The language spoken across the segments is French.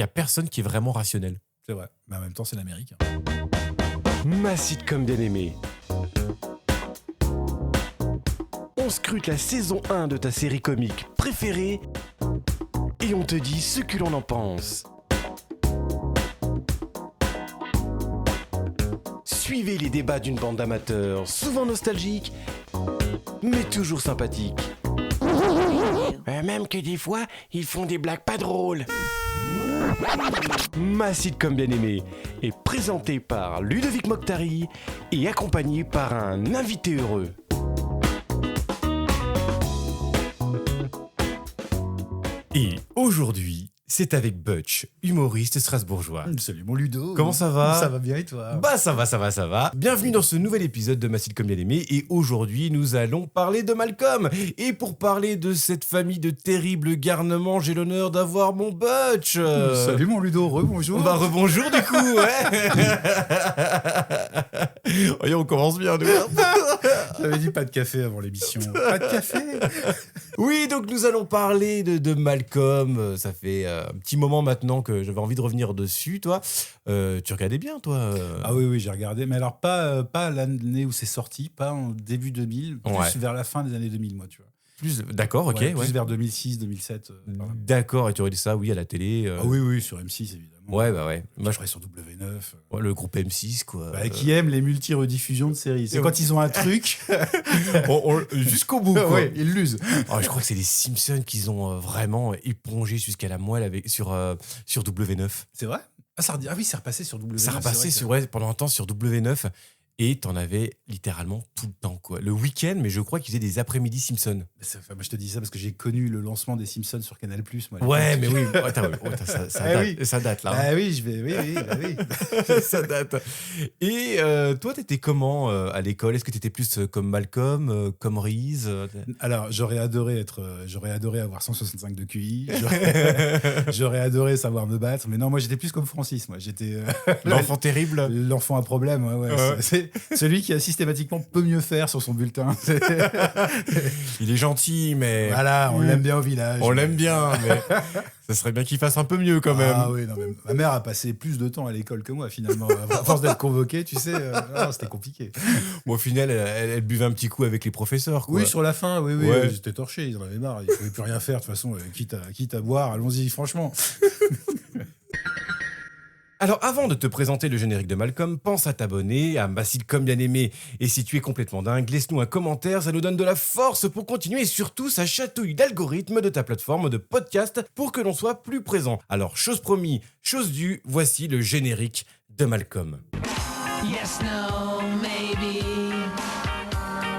n'y a personne qui est vraiment rationnel. C'est vrai. Mais en même temps, c'est l'Amérique. Ma sitcom bien aimée. On scrute la saison 1 de ta série comique préférée et on te dit ce que l'on en pense. Suivez les débats d'une bande d'amateurs, souvent nostalgiques, mais toujours sympathiques. Même que des fois, ils font des blagues pas drôles. Ma sitcom bien aimée est présentée par Ludovic Mokhtari et accompagnée par un invité heureux. Et aujourd'hui, c'est avec Butch, humoriste strasbourgeois. Salut mon Ludo. Comment ça va ? Ça va bien et toi ? Bah ça va. Bienvenue dans ce nouvel épisode de Ma sitcom bien aimée et aujourd'hui nous allons parler de Malcolm. Et pour parler de cette famille de terribles garnements, j'ai l'honneur d'avoir mon Butch. Salut mon Ludo, rebonjour. Bah rebonjour du coup, ouais. Voyons, on commence bien, nous. J'avais dit pas de café avant l'émission. Pas de café. Oui, donc nous allons parler de Malcolm. Ça fait un petit moment maintenant que j'avais envie de revenir dessus, toi. Tu regardais bien, toi Ah oui, j'ai regardé. Mais alors, pas l'année où c'est sorti, pas en début 2000, plus Ouais. vers la fin des années 2000, moi, tu vois. Plus, d'accord, ok. Ouais, Ouais. plus vers 2006, 2007. Voilà. D'accord, et tu aurais dit ça, oui, à la télé. Ah oui, sur M6, évidemment. Ouais, bah ouais. Moi, je ferais sur W9. Ouais, le groupe M6, quoi. Bah, qui aime les multi-rediffusions de séries. C'est quand ils ont un truc. Jusqu'au bout, quoi. Ouais, ils l'usent. Oh, je crois que c'est les Simpsons qu'ils ont vraiment épongé jusqu'à la moelle sur W9. C'est vrai ? Ah oui, c'est repassé sur W9. Ça repassait pendant un temps sur W9 et t'en avais littéralement tout le temps, quoi. Le week-end, mais je crois qu'ils faisaient des après-midi Simpsons. Moi, je te dis ça parce que j'ai connu le lancement des Simpsons sur Canal+. Moi, Ouais, mais oui. Ça date, là. Ah oui, oui. Ça date. Et toi, t'étais comment à l'école ? Est-ce que t'étais plus comme Malcolm, comme Reese Alors, j'aurais adoré avoir 165 de QI. J'aurais adoré savoir me battre. Mais non, moi, j'étais plus comme Francis. Moi, j'étais l'enfant terrible. L'enfant à problème. Ouais. C'est celui qui a systématiquement peu mieux faire sur son bulletin. Il est gentil, mais voilà, on l'aime bien au village. On l'aime bien, mais ça serait bien qu'il fasse un peu mieux quand même. Ah oui, non, mais ma mère a passé plus de temps à l'école que moi, finalement. À force d'être convoquée, tu sais, c'était compliqué. Bon, au final, elle buvait un petit coup avec les professeurs, quoi. Oui, sur la fin, oui. Ouais. Ils étaient torchés, ils en avaient marre. Ils ne pouvaient plus rien faire, de toute façon, quitte à boire, allons-y, franchement. Alors, avant de te présenter le générique de Malcolm, pense à t'abonner à ma sitcom bien aimée. Et si tu es complètement dingue, laisse-nous un commentaire, ça nous donne de la force pour continuer et surtout, ça chatouille l'algorithme de ta plateforme de podcast pour que l'on soit plus présent. Alors, chose promis, chose due, voici le générique de Malcolm. Yes, no, maybe.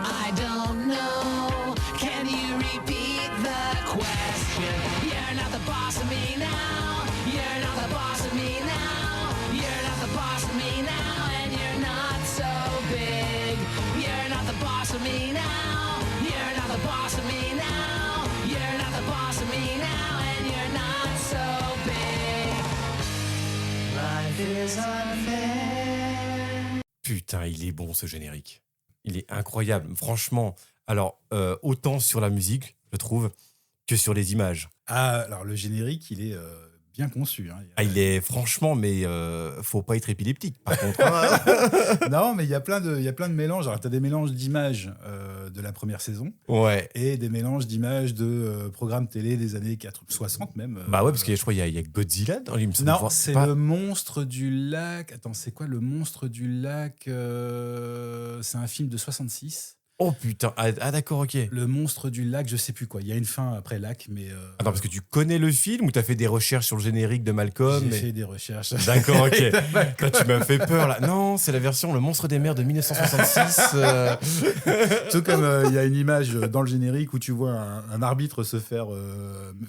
I don't know. Can you repeat the question? You're not the boss of me now. You're not the boss of me now. You're not the boss of me now. And you're not so big. You're not the boss of me now. You're not the boss of me now. You're not the boss of me now. And you're not so big. Life is unfair. Putain, il est bon ce générique. Il est incroyable, franchement. Alors, autant sur la musique, je trouve, que sur les images. Ah, alors le générique, il est bien conçu. Hein. Il est franchement, mais faut pas être épileptique, par contre. Non, mais il y a plein de mélanges. Alors, tu as des mélanges d'images de la première saison Ouais. et des mélanges d'images de programmes télé des années 60 même. Bah ouais, parce que je crois qu'il y a Godzilla dans il me semble. Non, c'est le monstre du lac. Attends, c'est quoi le monstre du lac C'est un film de 66. Oh putain, ah d'accord, ok. Le monstre du lac, je sais plus quoi. Il y a une fin après lac, mais... Attends, parce que tu connais le film ou t'as fait des recherches sur le générique de Malcolm j'ai fait des recherches. D'accord, ok. Là, tu m'as fait peur, là. Non, c'est la version Le Monstre des Mers de 1966. Tout comme il y a une image dans le générique où tu vois un arbitre se faire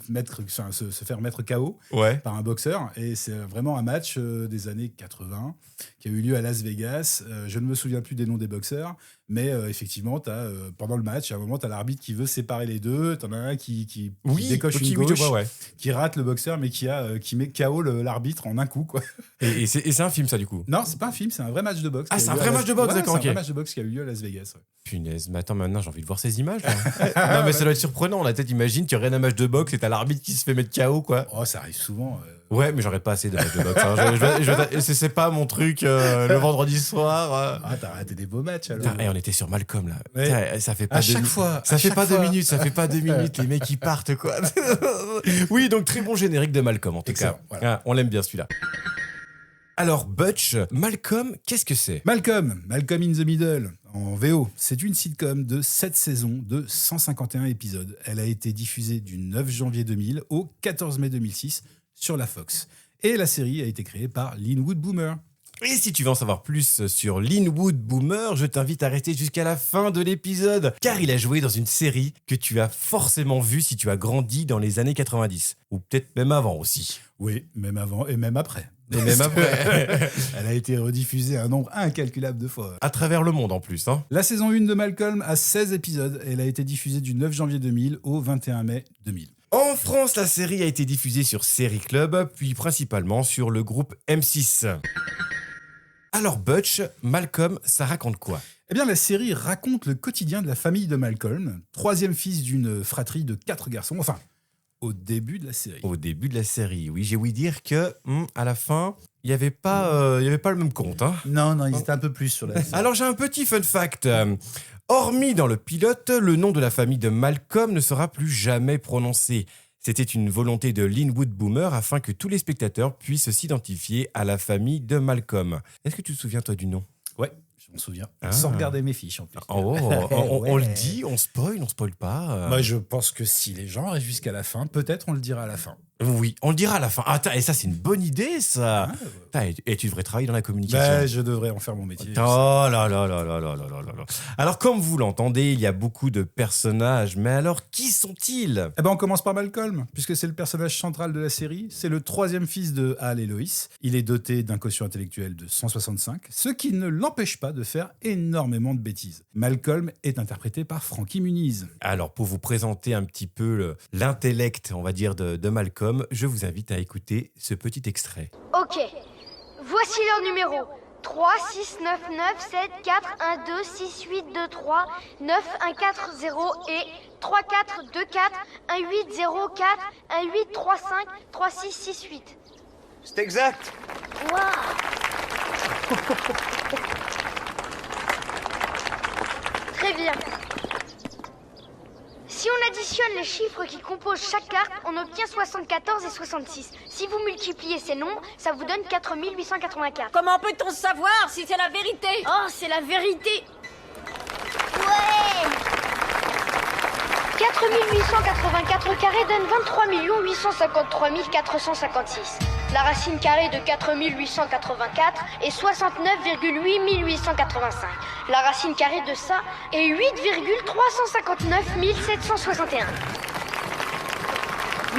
mettre KO Ouais. par un boxeur. Et c'est vraiment un match des années 80 qui a eu lieu à Las Vegas. Je ne me souviens plus des noms des boxeurs, mais effectivement, pendant le match, à un moment, tu as l'arbitre qui veut séparer les deux. Tu en as un qui décoche une gauche, ouais. qui rate le boxeur, mais qui met KO l'arbitre en un coup, quoi. Et c'est un film, ça, du coup. Non, c'est pas un film, c'est un vrai match de boxe. Ah, c'est un vrai match de boxe, d'accord, ok. C'est un vrai match de boxe qui a eu lieu à Las Vegas. Ouais. Punaise, mais attends, maintenant, j'ai envie de voir ces images, là. Non, mais ça doit être surprenant. La tête, imagine, tu regardes un match de boxe et t'as l'arbitre qui se fait mettre KO, quoi. Oh, ça arrive souvent. Ouais, mais j'arrête pas assez de matchs de boxe. Hein. C'est pas mon truc le vendredi soir. Ah, t'as raté des beaux matchs alors. Putain, et on était sur Malcolm là. Ouais. Putain, ça fait pas À deux chaque mi- fois. Ça à fait chaque pas fois. 2 minutes, ça fait pas 2 minutes, les mecs ils partent quoi. Oui, donc très bon générique de Malcolm en tout Excellent, cas. voilà. Ah, on l'aime bien celui-là. Alors Butch, Malcolm, qu'est-ce que c'est? Malcolm in the Middle, en VO. C'est une sitcom de 7 saisons de 151 épisodes. Elle a été diffusée du 9 janvier 2000 au 14 mai 2006 sur la Fox. Et la série a été créée par Linwood Boomer. Et si tu veux en savoir plus sur Linwood Boomer, je t'invite à rester jusqu'à la fin de l'épisode, car il a joué dans une série que tu as forcément vue si tu as grandi dans les années 90, ou peut-être même avant aussi. Oui, même avant et même après. Et même après. Elle a été rediffusée un nombre incalculable de fois. À travers le monde en plus. Hein. La saison 1 de Malcolm a 16 épisodes. Elle a été diffusée du 9 janvier 2000 au 21 mai 2000. En France, la série a été diffusée sur Série Club, puis principalement sur le groupe M6. Alors Butch, Malcolm, ça raconte quoi? Eh bien, la série raconte le quotidien de la famille de Malcolm, troisième fils d'une fratrie de 4 garçons. Enfin, au début de la série. Au début de la série, oui, j'ai ouï dire que à la fin, il n'y avait pas le même compte. Hein. Non, ils étaient un peu plus sur la série. Alors j'ai un petit fun fact. Hormis dans le pilote, le nom de la famille de Malcolm ne sera plus jamais prononcé. C'était une volonté de Linwood Boomer afin que tous les spectateurs puissent s'identifier à la famille de Malcolm. Est-ce que tu te souviens toi du nom? Ouais, je m'en souviens. Ah. Sans regarder mes fiches, en plus. Oh, on le dit, on spoil pas. Moi, je pense que si les gens restent jusqu'à la fin, peut-être on le dira à la fin. Oui, on le dira à la fin. Ah, et ça c'est une bonne idée ça. Et tu devrais travailler dans la communication. Bah, je devrais en faire mon métier. Oh là là là là là là là là là. Alors comme vous l'entendez, il y a beaucoup de personnages, mais alors qui sont-ils? Eh ben, on commence par Malcolm, puisque c'est le personnage central de la série. C'est le troisième fils de Hal et Lois. Il est doté d'un quotient intellectuel de 165, ce qui ne l'empêche pas de faire énormément de bêtises. Malcolm est interprété par Frankie Muniz. Alors pour vous présenter un petit peu l'intellect, on va dire, de Malcolm, je vous invite à écouter ce petit extrait. Ok, voici leur numéro. 3, 6, 9, 9, 7, 4, 1, 2, 6, 8, 2, 3, 9, 1, 4, 0 et 3, 4, 2, 4, 1, 8, 0, 4, 1, 8, 3, 5, 3, 6, 6, 8. C'est exact. Waouh. Très bien. Si on additionne les chiffres qui composent chaque carte, on obtient 74 et 66. Si vous multipliez ces nombres, ça vous donne 4884. Comment peut-on savoir si c'est la vérité? Oh, c'est la vérité. Ouais. 4884 carrés donne 23 853 456. La racine carrée de 4884 est 69,8 885. La racine carrée de ça est 8,359 761.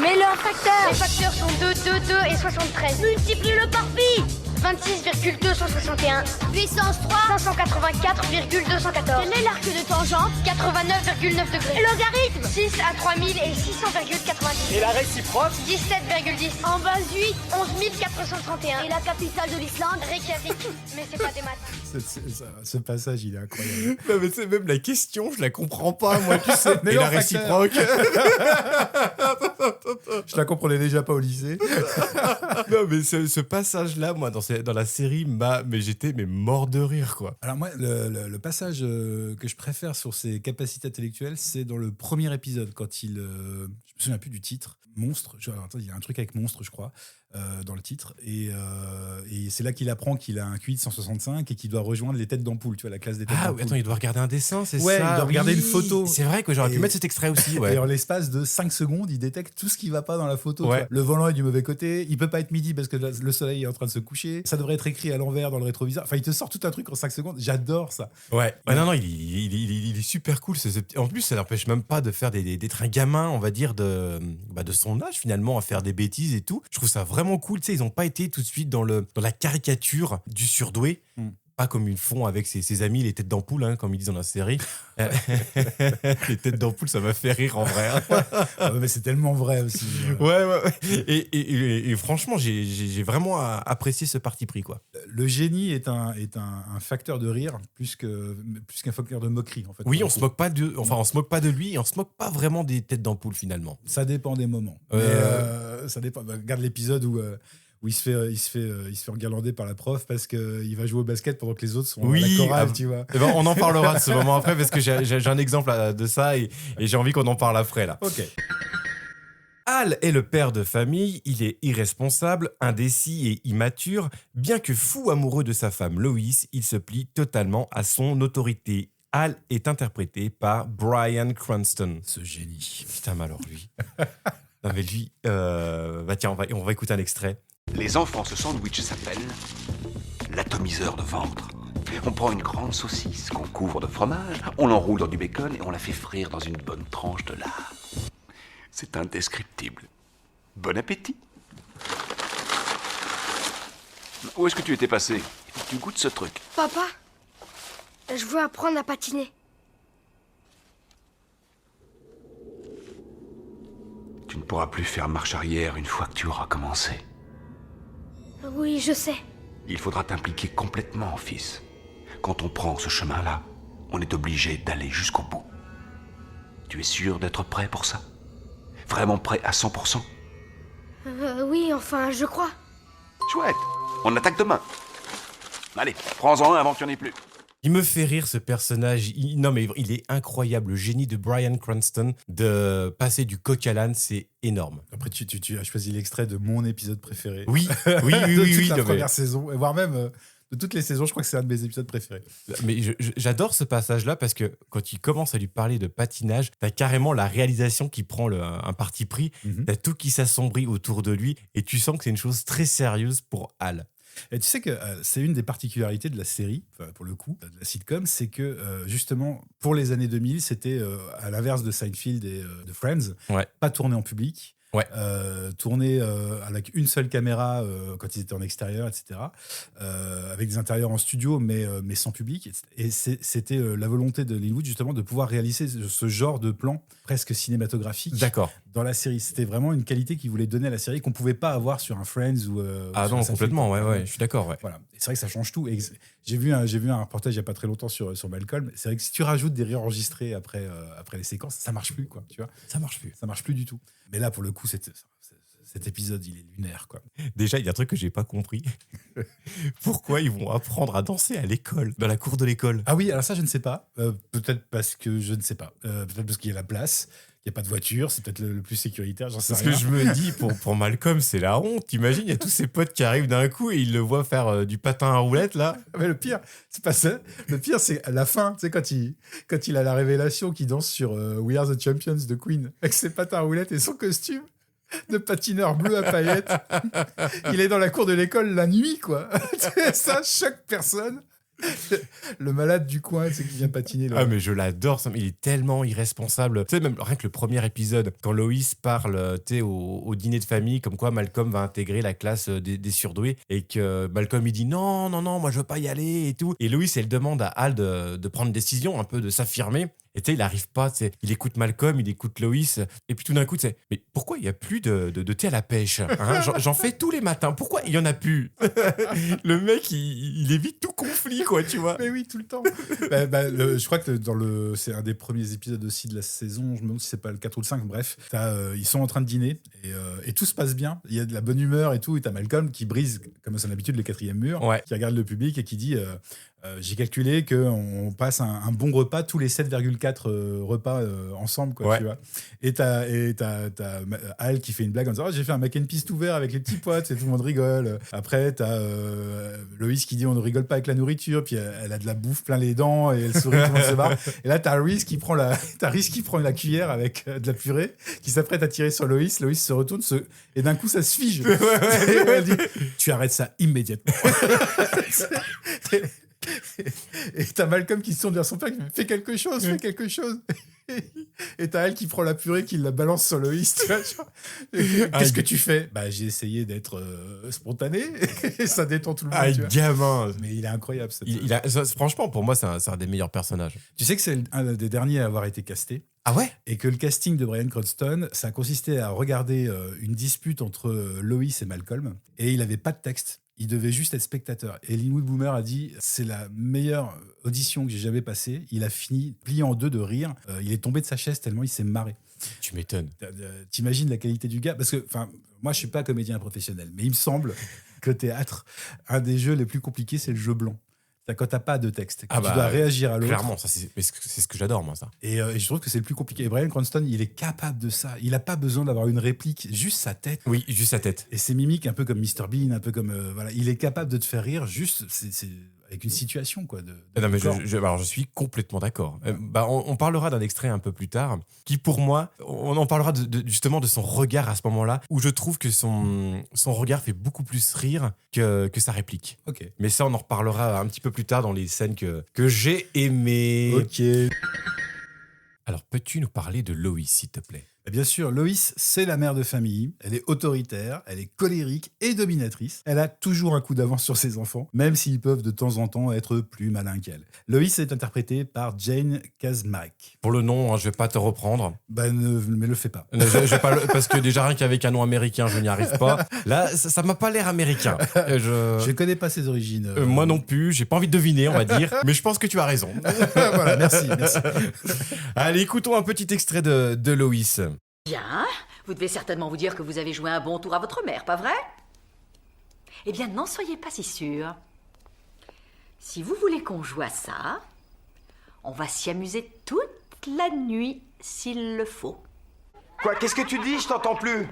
Mais leur facteur! Les facteurs sont 2, 2, 2 et 73. Multiplie-le par pi! 26,261. Puissance 3! 584,214. Quel est l'arc de tangente? 89,9 degrés. Logarithme! 6 à 3000 et 600,90. Et la réciproque? 17,10. En base 8! 11 431. Et la capitale de l'Islande? Reykjavik. Mais c'est pas des maths. Ce passage, il est incroyable. Non, mais c'est même la question, je la comprends pas, moi, tu sais. Mais Et la leur facteur. réciproque. Je la comprenais déjà pas au lycée. Non, mais ce passage-là, moi, dans la série, j'étais mort de rire, quoi. Alors moi, le passage que je préfère sur ses capacités intellectuelles, c'est dans le premier épisode, quand il... je me souviens plus du titre. Monstre. Alors, attends, il y a un truc avec monstre, je crois, dans le titre. Et c'est là qu'il apprend qu'il a un QI de 165 et qu'il doit rejoindre les têtes d'ampoule, tu vois, la classe des têtes Ah, d'ampoule. oui, attends, il doit regarder un dessin, c'est Ouais, ça? il doit regarder Oui. une photo. C'est vrai que j'aurais pu Et- mettre cet extrait aussi, ouais. Et en l'espace de 5 secondes, il détecte tout ce qui va pas dans la photo. Ouais. tu vois. Le volant est du mauvais côté, il peut pas être midi parce que le soleil est en train de se coucher. Ça devrait être écrit à l'envers dans le rétroviseur. Enfin, il te sort tout un truc en 5 secondes. J'adore ça. Ouais. Non, il est super cool. En plus, ça n'empêche même pas de faire d'être un gamin, on va dire, de son âge, finalement, à faire des bêtises et tout. Je trouve ça vraiment cool. Tu sais, ils n'ont pas été tout de suite dans la caricature du surdoué. Pas comme ils le font avec ses amis, les têtes d'ampoule, hein, comme ils disent dans la série. Les têtes d'ampoule, ça m'a fait rire en vrai. Hein. Mais c'est tellement vrai aussi. Ouais. Et franchement, j'ai vraiment apprécié ce parti pris, quoi. Le génie est un facteur de rire plus qu'un facteur de moquerie. En fait, Oui, pour on le se coup. moque pas on se moque pas de lui et on se moque pas vraiment des têtes d'ampoule finalement. Ça dépend des moments. Ouais. Mais, Ça dépend. Bah, regarde l'épisode où il se fait enguirlander par la prof parce qu'il va jouer au basket pendant que les autres sont à la chorale, tu vois. Eh ben, on en parlera de ce moment après parce que j'ai un exemple de ça et j'ai envie qu'on en parle après là. Ok. Hal est le père de famille, il est irresponsable, indécis et immature. Bien que fou amoureux de sa femme Lois, il se plie totalement à son autorité. Hal est interprété par Bryan Cranston. Ce génie. Putain, mais alors lui. Non mais lui, bah tiens, on va écouter un extrait. Les enfants, ce sandwich s'appelle l'atomiseur de ventre. On prend une grande saucisse qu'on couvre de fromage, on l'enroule dans du bacon et on la fait frire dans une bonne tranche de lard. C'est indescriptible. Bon appétit. Où est-ce que tu étais passé? Tu goûtes ce truc? Papa, je veux apprendre à patiner. Tu ne pourras plus faire marche arrière une fois que tu auras commencé. Oui, je sais. Il faudra t'impliquer complètement, fils. Quand on prend ce chemin-là, on est obligé d'aller jusqu'au bout. Tu es sûr d'être prêt pour ça? Vraiment prêt à 100%? Oui, enfin, je crois. Chouette, on attaque demain. Allez, prends-en un avant que tu n'en aies plus. Il me fait rire ce personnage. Non mais il est incroyable, le génie de Bryan Cranston de passer du coq à l'âne, c'est énorme. Après, tu as choisi l'extrait de mon épisode préféré. Oui, oui, oui, de oui, toute oui, la non, première saison, et voire même de toutes les saisons, je crois que c'est un de mes épisodes préférés. mais j'adore ce passage-là parce que quand il commence à lui parler de patinage, t'as carrément la réalisation qui prend un parti pris, t'as tout qui s'assombrit autour de lui et tu sens que c'est une chose très sérieuse pour Hal. Et tu sais que c'est une des particularités de la série, pour le coup, de la sitcom, c'est que justement, pour les années 2000, c'était à l'inverse de Seinfeld et de Friends, Ouais. pas tourné en public, Ouais. tourné avec une seule caméra quand ils étaient en extérieur, etc. Avec des intérieurs en studio, mais sans public. Et c'était la volonté de Linwood, justement, de pouvoir réaliser ce genre de plan presque cinématographique D'accord. dans la série. C'était vraiment une qualité qu'il voulait donner à la série qu'on pouvait pas avoir sur un Friends ou Ah sur un non, Seinfeld. complètement, ouais, je suis d'accord, ouais. Voilà. Et c'est vrai que ça change tout. Et j'ai vu un reportage il y a pas très longtemps sur Malcolm. C'est vrai que si tu rajoutes des rires enregistrés après les séquences, ça marche plus, quoi. Tu vois, Ça marche plus. ça marche plus du tout. Mais là, pour le coup, cet épisode, il est lunaire, quoi. Déjà, il y a un truc que j'ai pas compris. Pourquoi ils vont apprendre à danser à l'école, dans la cour de l'école? Ah oui, alors ça, je ne sais pas. Peut-être parce que je ne sais pas. Peut-être parce qu'il y a la place. Il n'y a pas de voiture, c'est peut-être le plus sécuritaire, j'en sais Parce rien. que je me dis, pour Malcolm, c'est la honte. T'imagines, il y a tous ses potes qui arrivent d'un coup et ils le voient faire du patin à roulette, là. Mais le pire, c'est pas ça. Le pire, c'est à la fin, tu sais, quand il a la révélation qu'il danse sur We Are the Champions de Queen, avec ses patins à roulettes et son costume de patineur bleu à paillettes. Il est dans la cour de l'école la nuit, quoi. Ça, chaque personne. Le malade du coin, c'est qui vient patiner. Là. Ah, mais je l'adore, il est tellement irresponsable. Tu sais, même rien que le premier épisode, quand Loïs parle tu sais, au dîner de famille, comme quoi Malcolm va intégrer la classe des surdoués, et que Malcolm il dit non, moi je veux pas y aller et tout. Et Loïs, elle demande à Hal de prendre une décision, un peu de s'affirmer. Et tu sais, il arrive pas, tu sais, il écoute Malcolm, il écoute Loïs, et puis tout d'un coup, tu sais, mais pourquoi il y a plus de thé à la pêche, hein? J'en fais tous les matins, pourquoi il y en a plus? Le mec, il évite tout conflit, quoi, tu vois. Mais oui, tout le temps. Je crois que c'est un des premiers épisodes aussi de la saison, je me demande si c'est pas le 4 ou le 5, bref. Ils sont en train de dîner et tout se passe bien. Il y a de la bonne humeur et tout, et t'as Malcolm qui brise, comme à son habitude, le 4e mur, Ouais. qui regarde le public et qui dit j'ai calculé qu'on passe un bon repas tous les 7,4 repas ensemble, quoi, Ouais. tu vois. Et t'as Hal qui fait une blague en disant j'ai fait un mac and peas tout vert avec les petits potes et tout le monde rigole. Après, t'as Loïs qui dit on ne rigole pas avec la nourriture, puis elle a de la bouffe plein les dents et elle sourit, tout le monde se barre. Et là, t'as Reese qui prend la cuillère avec de la purée, qui s'apprête à tirer sur Loïs. Loïs se retourne et d'un coup, ça se fige. Et elle dit tu arrêtes ça immédiatement. Et t'as Malcolm qui se tourne vers son père qui fait fais quelque chose. Et t'as elle qui prend la purée, qui la balance sur Loïs. Tu vois, genre. Qu'est-ce que tu fais? J'ai essayé d'être spontané et ça détend tout le monde. Ah, tu vois. gamin. Mais il est incroyable. Franchement, pour moi, c'est un des meilleurs personnages. Tu sais que c'est un des derniers à avoir été casté. Ah ouais? Et que le casting de Bryan Cranston, ça a consisté à regarder une dispute entre Loïs et Malcolm. Et il n'avait pas de texte. Il devait juste être spectateur. Et Linwood Boomer a dit c'est la meilleure audition que j'ai jamais passée. Il a fini plié en deux de rire. Il est tombé de sa chaise tellement il s'est marré. Tu m'étonnes. T'imagines la qualité du gars? Parce que, enfin, moi, je suis pas comédien professionnel, mais il me semble que le théâtre, un des jeux les plus compliqués, c'est le jeu blanc. C'est quand t'as pas de texte, que tu dois réagir à l'autre. Clairement, ça, c'est ce que j'adore, moi, ça. Et je trouve que c'est le plus compliqué. Et Bryan Cranston, il est capable de ça. Il a pas besoin d'avoir une réplique, juste sa tête. Oui, juste sa tête. Et ses mimiques, un peu comme Mr Bean, un peu comme voilà, il est capable de te faire rire juste, c'est avec une situation quoi. Non, mais corps. alors, je suis complètement d'accord. On parlera d'un extrait un peu plus tard, qui pour moi, on en parlera justement de son regard à ce moment-là, où je trouve que son regard fait beaucoup plus rire que sa réplique. Ok. Mais ça, on en reparlera un petit peu plus tard dans les scènes que j'ai aimées. Ok. Alors, peux-tu nous parler de Loïs, s'il te plaît? Bien sûr, Loïs, c'est la mère de famille. Elle est autoritaire, elle est colérique et dominatrice. Elle a toujours un coup d'avance sur ses enfants, même s'ils peuvent de temps en temps être plus malins qu'elle. Loïs est interprétée par Jane Kaczmarek. Pour le nom, je vais pas te reprendre. Mais le fais pas. Je vais pas parce que déjà, rien qu'avec un nom américain, je n'y arrive pas. Là, ça m'a pas l'air américain. Je connais pas ses origines. Moi non plus, j'ai pas envie de deviner, on va dire. Mais je pense que tu as raison. Voilà, merci. Allez, écoutons un petit extrait de Loïs. Bien, vous devez certainement vous dire que vous avez joué un bon tour à votre mère, pas vrai? Eh bien, n'en soyez pas si sûr. Si vous voulez qu'on joue à ça, on va s'y amuser toute la nuit s'il le faut. Quoi? Qu'est-ce que tu dis? Je t'entends plus.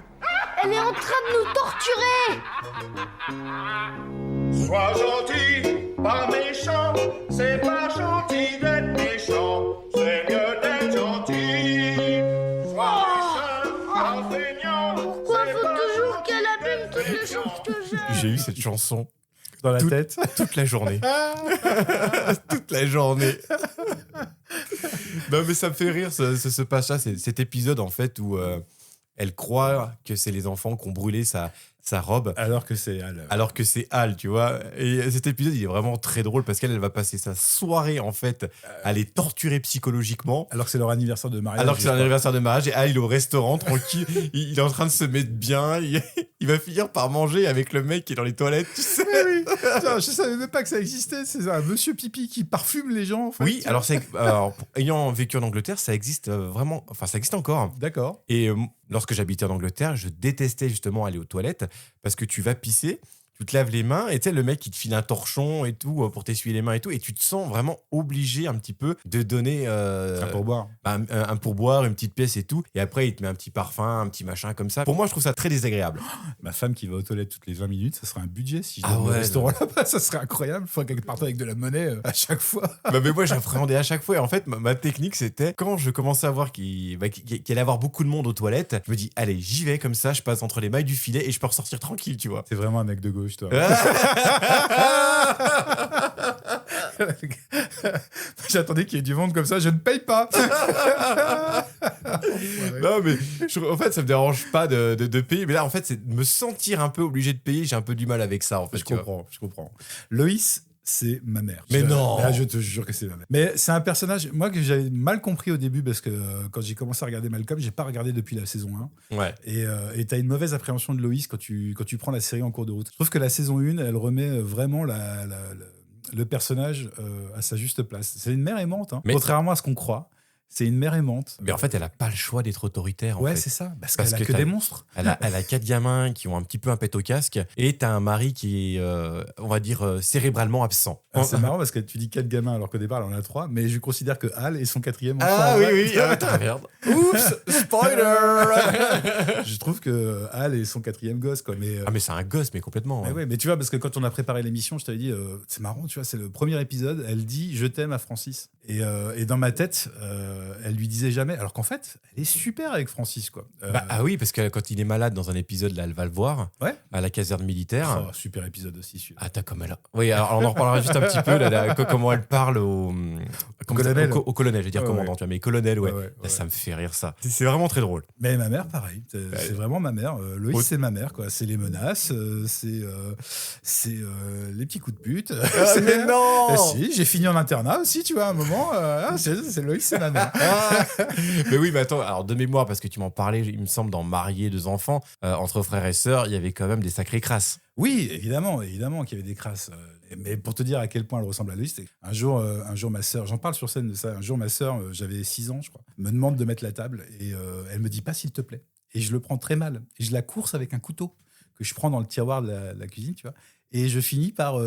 Elle est en train de nous torturer. Sois gentil, pas méchant. C'est pas gentil d'être méchant. C'est mieux d'être gentil. Sois méchant, pas feignant. Pourquoi faut toujours qu'elle abîme toutes les choses que j'aime? J'ai eu cette chanson Dans la tête. toute la journée. Toute la journée. Non, mais ça me fait rire ce passage, cet épisode en fait où elle croit que c'est les enfants qui ont brûlé sa robe. Alors que c'est Al. Alors que c'est Al, tu vois. Et cet épisode, il est vraiment très drôle parce qu'elle va passer sa soirée, en fait, à les torturer psychologiquement. Alors que c'est leur anniversaire de mariage. Alors que c'est l'anniversaire de mariage. Et Al, il est au restaurant, tranquille. il est en train de se mettre bien. Il va finir par manger avec le mec qui est dans les toilettes, tu sais. Oui. Putain, je savais même pas que ça existait. C'est un monsieur pipi qui parfume les gens, en fait. Oui, alors, ayant vécu en Angleterre, ça existe vraiment. Enfin, ça existe encore. D'accord. Et lorsque j'habitais en Angleterre, je détestais justement aller aux toilettes parce que tu vas pisser, tu te laves les mains et tu sais, le mec, il te file un torchon et tout pour t'essuyer les mains et tout. Et tu te sens vraiment obligé un petit peu de donner un pourboire. Un pourboire, une petite pièce et tout. Et après, il te met un petit parfum, un petit machin comme ça. Pour moi, je trouve ça très désagréable. Ma femme qui va aux toilettes toutes les 20 minutes, ça serait un budget. Si je Ah vais au ouais, restaurant là-bas, ça serait incroyable. Il faudrait qu'elle parte avec de la monnaie à chaque fois. Mais moi, j'appréhendais à chaque fois. Et en fait, ma technique, c'était quand je commençais à voir qu'il allait avoir beaucoup de monde aux toilettes, je me dis, allez, j'y vais comme ça, je passe entre les mailles du filet et je peux ressortir tranquille, tu vois. C'est vraiment un mec de gauche, toi. J'attendais qu'il y ait du monde comme ça, je ne paye pas. Non, mais en fait, ça me dérange pas de payer. Mais là, en fait, c'est de me sentir un peu obligé de payer. J'ai un peu du mal avec ça, en fait. Je comprends. Loïs, c'est ma mère. Mais non. Là, je te jure que c'est ma mère. Mais c'est un personnage, moi, que j'avais mal compris au début parce que quand j'ai commencé à regarder Malcolm, j'ai pas regardé depuis la saison 1. Ouais. Et t'as une mauvaise appréhension de Loïs quand tu prends la série en cours de route. Je trouve que la saison 1, elle remet vraiment le personnage à sa juste place. C'est une mère aimante, hein. Mais Contrairement à ce qu'on croit. C'est une mère aimante. Mais en fait, elle a pas le choix d'être autoritaire. En Ouais, fait. c'est ça. Parce Parce qu'elle a que que des monstres. Elle a 4 gamins qui ont un petit peu un pet au casque. Et t'as un mari qui est, on va dire, cérébralement absent. C'est marrant parce que tu dis 4 gamins alors qu'au départ, elle en a 3. Mais je considère que Al est son 4e enfant. Ah oui. Ah, merde. Oups, spoiler. Je trouve que Al est son 4e gosse, quoi. Mais, Ah, mais c'est un gosse, mais complètement. mais ouais, mais tu vois, parce que quand on a préparé l'émission, je t'avais dit, c'est marrant, tu vois, c'est le premier épisode, elle dit je t'aime à Francis. Et dans ma tête, elle lui disait jamais, alors qu'en fait, elle est super avec Francis, quoi. Ah oui, parce que quand il est malade dans un épisode, là, elle va le voir Ouais. à la caserne militaire. Oh, super épisode aussi, celui-là. Ah, t'as comme elle. Oui, alors on en reparlera juste un petit peu, là, comment elle parle au colonel. Au colonel, je vais dire Ouais, commandant, ouais. tu vois, mais colonel, ouais. Ouais. Là, ça me fait rire, ça. C'est vraiment très drôle. Mais ma mère, pareil. C'est vraiment ma mère. Loïs, c'est ma mère, quoi. C'est les menaces, c'est les petits coups de pute. Mais non. Si, j'ai fini en internat aussi, tu vois, à un moment. C'est Loïs, c'est ma mère. Mais oui, mais attends, alors de mémoire, parce que tu m'en parlais, il me semble, dans Mariés, 2 enfants, entre frères et sœurs, il y avait quand même des sacrées crasses. Oui, évidemment qu'il y avait des crasses. Mais pour te dire à quel point elle ressemble à Loïs, un jour, ma sœur, j'en parle sur scène de ça, un jour ma sœur, j'avais 6 ans, je crois, me demande de mettre la table et elle me dit pas s'il te plaît. Et je le prends très mal. Et je la course avec un couteau que je prends dans le tiroir de la cuisine, tu vois. Et je finis par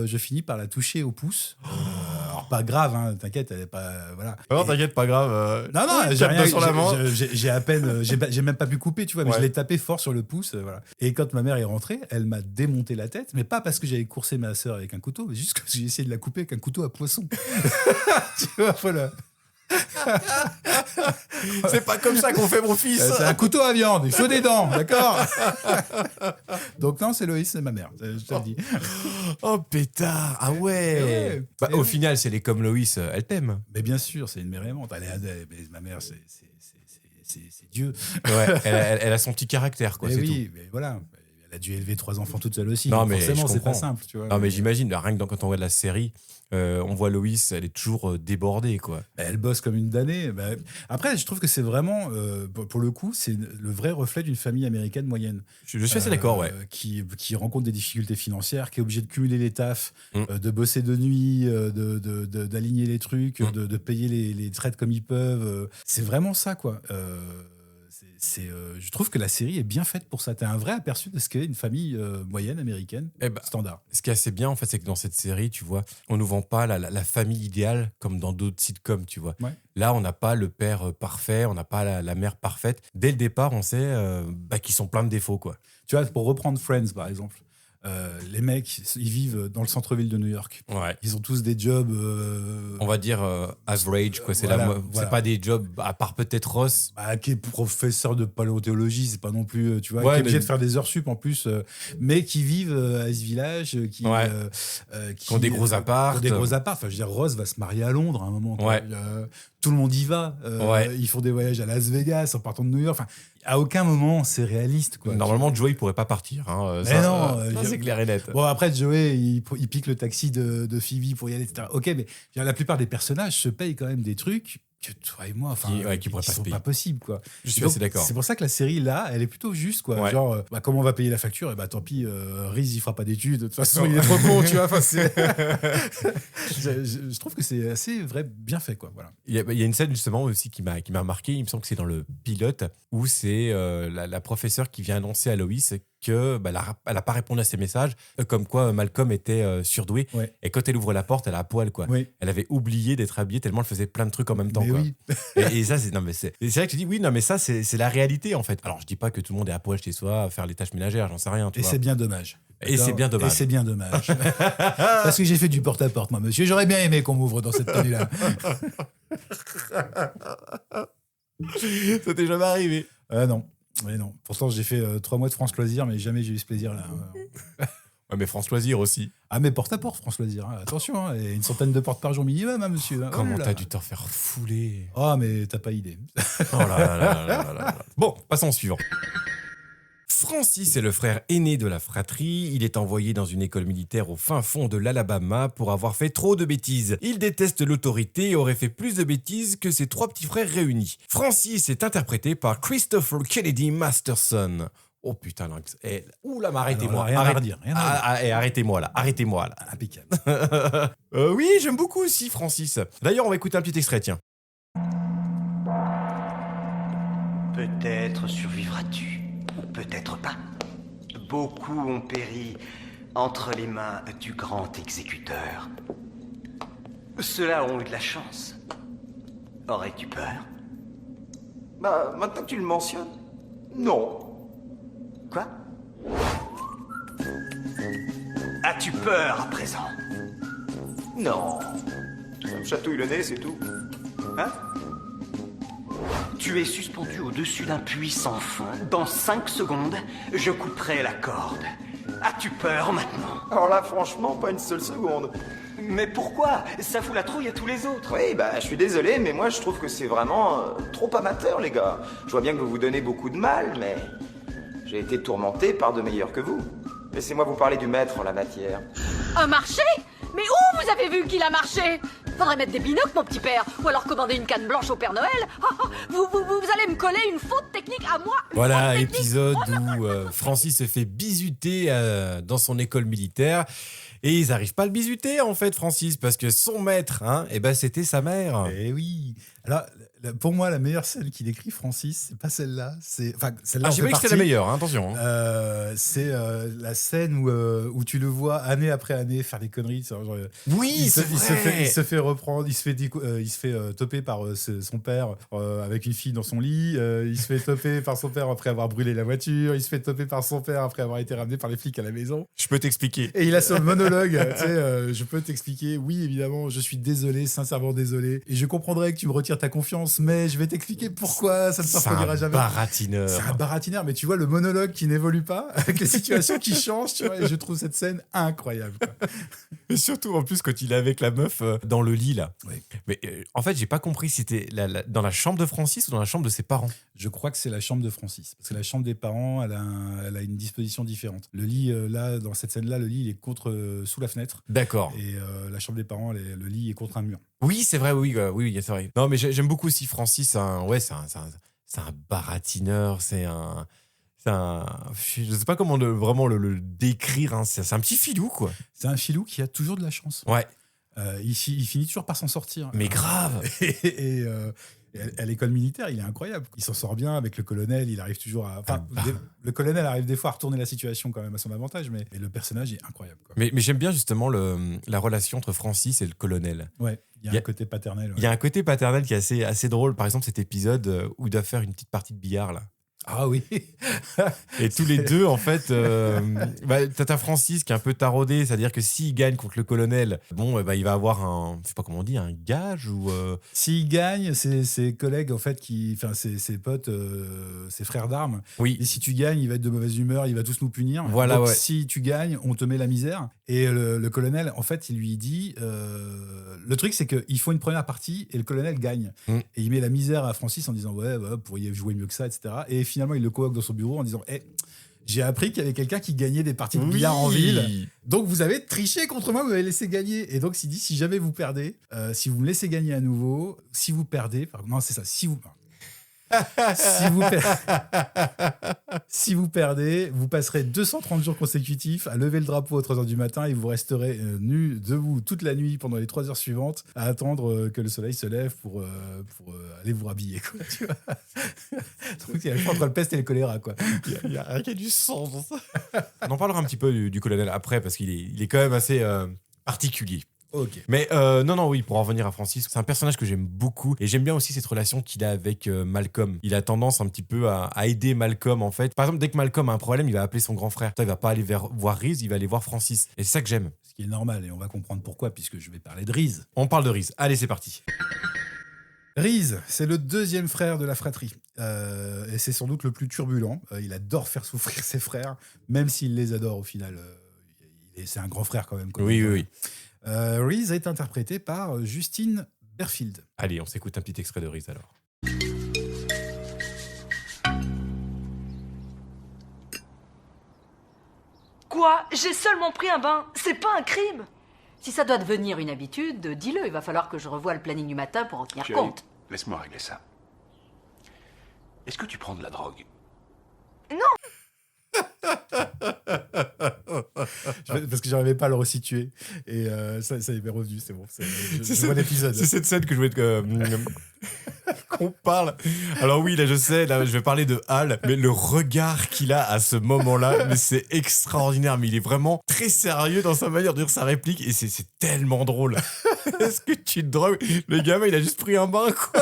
la toucher au pouce. Alors pas grave, hein, t'inquiète, elle est pas voilà. Non, t'inquiète, pas grave. Non, j'ai tape rien sur la main. j'ai à peine, j'ai même pas pu couper, tu vois, mais Ouais. je l'ai tapé fort sur le pouce, voilà. Et quand ma mère est rentrée, elle m'a démonté la tête, mais pas parce que j'avais coursé ma sœur avec un couteau, mais juste que j'ai essayé de la couper avec un couteau à poisson. Tu vois, voilà. C'est pas comme ça qu'on fait, mon fils. C'est un couteau à viande, il faut des dents, d'accord. Donc non, c'est Loïs, c'est ma mère, je te le dis. Oh, pétard. Ah ouais. Bah, au final, c'est les comme Loïs, elle t'aime. Mais bien sûr, c'est une mère aimante. Ma mère, c'est Dieu. Ouais, elle a son petit caractère, quoi, Mais c'est oui, mais voilà. Elle a dû élever 3 enfants toute seule aussi. Non, donc mais forcément, je c'est pas comprends. simple, tu vois. tout. Non, mais j'imagine, là, rien que quand on regarde la série, on voit Loïs, elle est toujours débordée, quoi. Elle bosse comme une damnée. Après, je trouve que c'est vraiment, pour le coup, c'est le vrai reflet d'une famille américaine moyenne. Je suis assez d'accord, ouais. Qui rencontre des difficultés financières, qui est obligée de cumuler les tafs, de bosser de nuit, d'aligner les trucs, de payer les traites comme ils peuvent. C'est vraiment ça, quoi. Je trouve que la série est bien faite pour ça. T'as un vrai aperçu de ce qu'est une famille moyenne américaine, standard. Ce qui est assez bien, en fait, c'est que dans cette série, tu vois, on nous vend pas la famille idéale comme dans d'autres sitcoms, tu vois. Ouais. Là, on n'a pas le père parfait, on n'a pas la mère parfaite. Dès le départ, on sait qu'ils sont pleins de défauts, quoi. Tu vois, pour reprendre Friends, par exemple, les mecs, ils vivent dans le centre-ville de New York. Ouais. Ils ont tous des jobs... On va dire average, quoi. C'est voilà. c'est pas des jobs, à part peut-être Ross. Qui est professeur de paléontologie, c'est pas non plus, tu vois, Ouais, qui est obligé mais- de faire des heures sup en plus, mais qui vivent à ce village, qui ont des gros apparts. qui ont des gros apparts. Enfin, je veux dire, Ross va se marier à Londres à un moment. quoi. Ouais. Tout le monde y va. Ils font des voyages à Las Vegas en partant de New York. Enfin, à aucun moment c'est réaliste, quoi. Normalement, Joey pourrait pas partir. Hein. Mais non, c'est clair et net. Bon, après, Joey, il pique le taxi de Phoebe pour y aller, etc. Ok, mais je veux dire, la plupart des personnages se payent quand même des trucs que toi et moi, enfin, qui pourraient pas se sont payer. pas possibles, quoi. Je suis Donc, assez d'accord. C'est pour ça que la série, là, elle est plutôt juste, quoi. Ouais. Genre, comment on va payer la facture? Et tant pis, Reese, il fera pas d'études. De toute façon, il est trop con, tu vois. Enfin, je trouve que c'est assez bien fait, quoi. Voilà. Il y a une scène justement aussi qui m'a marqué, il me semble que c'est dans le pilote, où c'est la professeure qui vient annoncer à Loïs que elle n'a pas répondu à ses messages, comme quoi Malcolm était surdoué. Ouais. Et quand elle ouvre la porte, elle est à poil, quoi. Oui. Elle avait oublié d'être habillée tellement elle faisait plein de trucs en même temps, Mais quoi. oui. Et ça, c'est vrai que tu dis, oui, non, mais ça, c'est la réalité, en fait. Alors, je dis pas que tout le monde est à poil chez soi à faire les tâches ménagères, j'en sais rien, tu Et vois. c'est bien dommage. Et c'est bien dommage. Et c'est bien dommage. Parce que j'ai fait du porte-à-porte, moi, monsieur. J'aurais bien aimé qu'on m'ouvre dans cette tenue-là. Ça t'est jamais arrivé. Non. Mais non. Pourtant, j'ai fait 3 mois de France Loisirs, mais jamais j'ai eu ce plaisir-là. Ouais, mais France Loisir aussi. Ah, mais porte-à-porte, France Loisirs. Hein. Attention, hein. Et une centaine de portes par jour minimum, hein, monsieur. Hein. Comment Oh là t'as là. dû t'en faire fouler. Ah, mais t'as pas idée. Oh là là là là là là. Bon, passons au suivant. Francis est le frère aîné de la fratrie. Il est envoyé dans une école militaire au fin fond de l'Alabama pour avoir fait trop de bêtises. Il déteste l'autorité et aurait fait plus de bêtises que ses 3 petits frères réunis. Francis est interprété par Christopher Kennedy Masterson. Oh putain, là. Oula, mais arrêtez-moi. Alors là, rien à redire, rien à redire. Arrêtez-moi là, arrêtez-moi là. Impeccable. Oui, j'aime beaucoup aussi Francis. D'ailleurs, on va écouter un petit extrait, tiens. Peut-être survivras-tu, ou peut-être pas. Beaucoup ont péri entre les mains du grand exécuteur. Ceux-là ont eu de la chance. Aurais-tu peur? Bah, maintenant que tu le mentionnes, non. Quoi? As-tu peur à présent? Non. Ça me chatouille le nez, c'est tout. Hein? Tu es suspendu au-dessus d'un puits sans fond. Dans 5 secondes, je couperai la corde. As-tu peur maintenant? Alors là, franchement, pas une seule seconde. Mais pourquoi? Ça fout la trouille à tous les autres. Oui, bah, je suis désolé, mais moi, je trouve que c'est vraiment trop amateur, les gars. Je vois bien que vous vous donnez beaucoup de mal, mais j'ai été tourmenté par de meilleurs que vous. Laissez-moi vous parler du maître en la matière. Un marché? Mais où vous avez vu qu'il a marché? Faudrait mettre des binocles, mon petit père. Ou alors commander une canne blanche au Père Noël. Vous allez me coller une faute technique à moi. Voilà, épisode où Francis se fait bisuter dans son école militaire. Et ils n'arrivent pas à le bisuter, en fait, Francis, parce que son maître, c'était sa mère. Eh oui. Alors, pour moi, la meilleure scène qu'il décrit, Francis, c'est pas celle-là. Celle-là. J'ai pas dit que c'était la meilleure, attention. C'est la scène où tu le vois année après année faire des conneries. Oui, il se fait reprendre, il se fait toper par son père avec une fille dans son lit. Il se fait toper par son père après avoir brûlé la voiture. Il se fait toper par son père après avoir été ramené par les flics à la maison. Je peux t'expliquer. Et il a son monologue. Je peux t'expliquer. Oui, évidemment, je suis désolé, sincèrement désolé. Et je comprendrais que tu me retires ta confiance, mais je vais t'expliquer pourquoi ça ne se reproduira jamais. C'est un baratineur, mais tu vois le monologue qui n'évolue pas, avec les situations qui changent, tu vois, et je trouve cette scène incroyable. Quoi. Et surtout, en plus, quand il est avec la meuf dans le lit, là. Oui. Mais en fait, j'ai pas compris si c'était dans la chambre de Francis ou dans la chambre de ses parents. Je crois que c'est la chambre de Francis. Parce que la chambre des parents, elle a une disposition différente. Le lit, là, dans cette scène-là, le lit, il est sous la fenêtre. D'accord. Et la chambre des parents, le lit est contre un mur. Oui, c'est vrai, oui, c'est vrai. Non, mais j'aime beaucoup aussi Francis. C'est un baratineur, c'est un... Je sais pas comment vraiment le décrire. C'est un petit filou, quoi. C'est un filou qui a toujours de la chance. Ouais. Il finit toujours par s'en sortir. Mais grave. Et à l'école militaire, il est incroyable. Il s'en sort bien avec le colonel. Il arrive toujours à... le colonel arrive des fois à retourner la situation quand même à son avantage, mais le personnage est incroyable. Quoi. Mais j'aime bien justement la relation entre Francis et le colonel. Ouais, il y a un côté paternel. Ouais. Il y a un côté paternel qui est assez drôle. Par exemple, cet épisode où il doit faire une petite partie de billard, là. Ah oui. Et tous les deux, en fait, t'as Francis qui est un peu taraudé, c'est-à-dire que s'il gagne contre le colonel, il va avoir je sais pas comment on dit, un gage ou. S'il gagne, ses collègues, en fait, ses potes, ses frères d'armes. Oui. Et si tu gagnes, il va être de mauvaise humeur, il va tous nous punir. Voilà. Donc, ouais. si tu gagnes, on te met la misère. Et le colonel, en fait, il lui dit, le truc, c'est qu'il faut une première partie et le colonel gagne. Et il met la misère à Francis en disant, vous pourriez jouer mieux que ça, etc. Et finalement, il le convoque dans son bureau en disant, j'ai appris qu'il y avait quelqu'un qui gagnait des parties de billard en ville. Donc, vous avez triché contre moi, vous m'avez laissé gagner. Et donc, il dit, si jamais vous perdez, si vous me laissez gagner à nouveau, si vous perdez, si vous perdez, vous passerez 230 jours consécutifs à lever le drapeau à 3h du matin et vous resterez nus, debout toute la nuit pendant les 3 heures suivantes à attendre que le soleil se lève pour aller vous rhabiller. Quoi, tu vois. Donc, il y a le choix entre le peste et le choléra. Quoi. Il y a du sang dans ça. On en parlera un petit peu du colonel après parce qu'il est quand même assez particulier. Okay. Mais oui, pour en revenir à Francis, c'est un personnage que j'aime beaucoup et j'aime bien aussi cette relation qu'il a avec Malcolm. Il a tendance un petit peu à aider Malcolm en fait. Par exemple, dès que Malcolm a un problème, il va appeler son grand frère. Il va pas aller voir Reese, il va aller voir Francis. Et c'est ça que j'aime. Ce qui est normal et on va comprendre pourquoi puisque je vais parler de Reese. On parle de Reese. Allez, c'est parti. Reese, c'est le deuxième frère de la fratrie. Et c'est sans doute le plus turbulent. Il adore faire souffrir ses frères, même s'il les adore au final. C'est un grand frère quand même. Oui. Reese est interprété par Justine Berfield. Allez, on s'écoute un petit extrait de Reese alors. Quoi ? J'ai seulement pris un bain. C'est pas un crime. Si ça doit devenir une habitude, dis-le. Il va falloir que je revoie le planning du matin pour en tenir Chérie, compte. laisse-moi régler ça. Est-ce que tu prends de la drogue ? Parce que j'arrivais pas à le resituer. Et ça y est revenu, c'est bon. Je vois l'épisode. C'est cette scène que je voulais qu'on parle. Alors oui, là je sais, je vais parler de Hal, mais le regard qu'il a à ce moment-là, mais c'est extraordinaire. Mais il est vraiment très sérieux dans sa manière de dire sa réplique et c'est tellement drôle. Est-ce que tu te drogues ? Le gamin, il a juste pris un bain, quoi.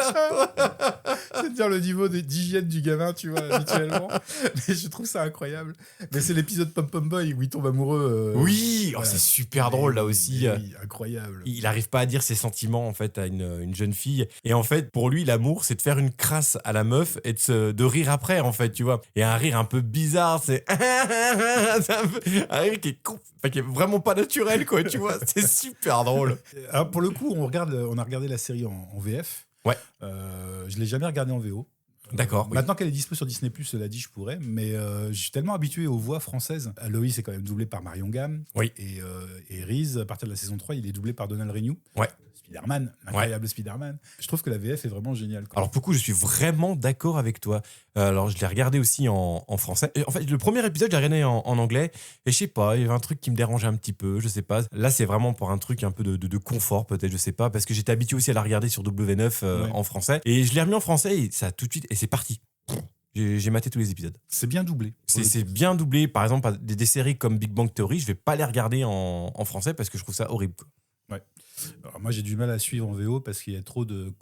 C'est de dire le niveau d'hygiène du gamin, tu vois, habituellement. Mais je trouve ça incroyable. Mais c'est l'épisode Pom Pom Boy où il tombe amoureux. Oui, voilà. C'est super drôle là aussi. Oui, incroyable. Il n'arrive pas à dire ses sentiments en fait à une jeune fille. Et en fait, pour lui, l'amour, c'est de faire une crasse à la meuf et de rire après, en fait, tu vois. Et un rire un peu bizarre, c'est un rire qui est vraiment pas naturel, quoi, tu vois. C'est super drôle. Alors pour le coup, on a regardé la série en VF. Ouais. Je l'ai jamais regardé en VO. D'accord. Oui. Maintenant qu'elle est dispo sur Disney+, cela dit, je pourrais, mais je suis tellement habitué aux voix françaises. Loïs est quand même doublé par Marion Gamme. Oui. Et Reese, à partir de la saison 3, il est doublé par Donald Renew. Ouais. Spider-Man, l'incroyable Spider-Man. Je trouve que la VF est vraiment géniale. Alors pour le coup, je suis vraiment d'accord avec toi. Alors je l'ai regardé aussi en français. Et en fait, le premier épisode, je l'ai regardé en anglais. Et je sais pas, il y avait un truc qui me dérangeait un petit peu, je sais pas. Là, c'est vraiment pour un truc un peu de confort, peut-être, je sais pas. Parce que j'étais habitué aussi à la regarder sur W9 en français. Et je l'ai remis en français et ça tout de suite, et c'est parti. J'ai maté tous les épisodes. C'est bien doublé. C'est bien doublé. Par exemple, des séries comme Big Bang Theory, je vais pas les regarder en français parce que je trouve ça horrible, quoi. Ouais. Alors moi, j'ai du mal à suivre en VO parce qu'il y a trop de...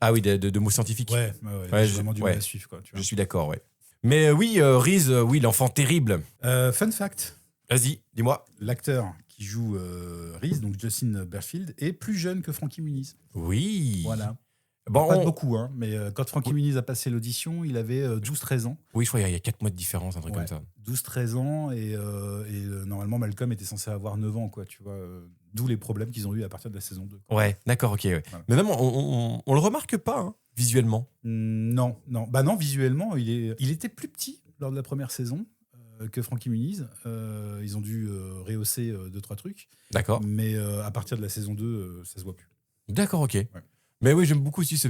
Ah oui, de mots scientifiques. Ouais, j'ai vraiment du mal à suivre, quoi. Tu vois. Je suis d'accord, ouais. Mais oui, Reese, oui, l'enfant terrible. Fun fact. Vas-y, dis-moi. L'acteur qui joue Reese, donc Justin Berfield, est plus jeune que Frankie Muniz. Oui. Voilà. Bon, pas beaucoup, hein, mais quand Frankie Muniz a passé l'audition, il avait 12-13 ans. Oui, je crois qu'il y a 4 mois de différence, un truc comme ça. 12-13 ans, et normalement, Malcolm était censé avoir 9 ans, quoi, tu vois. D'où les problèmes qu'ils ont eu à partir de la saison 2. Quoi. Ouais, d'accord, ok. Ouais. Voilà. Mais même, on le remarque pas, hein, visuellement. Non. Bah non, visuellement, il était plus petit lors de la première saison que Frankie Muniz. Ils ont dû rehausser 2-3 trucs. D'accord. Mais à partir de la saison 2, ça se voit plus. D'accord, ok. Ouais. Mais oui, j'aime beaucoup aussi ce...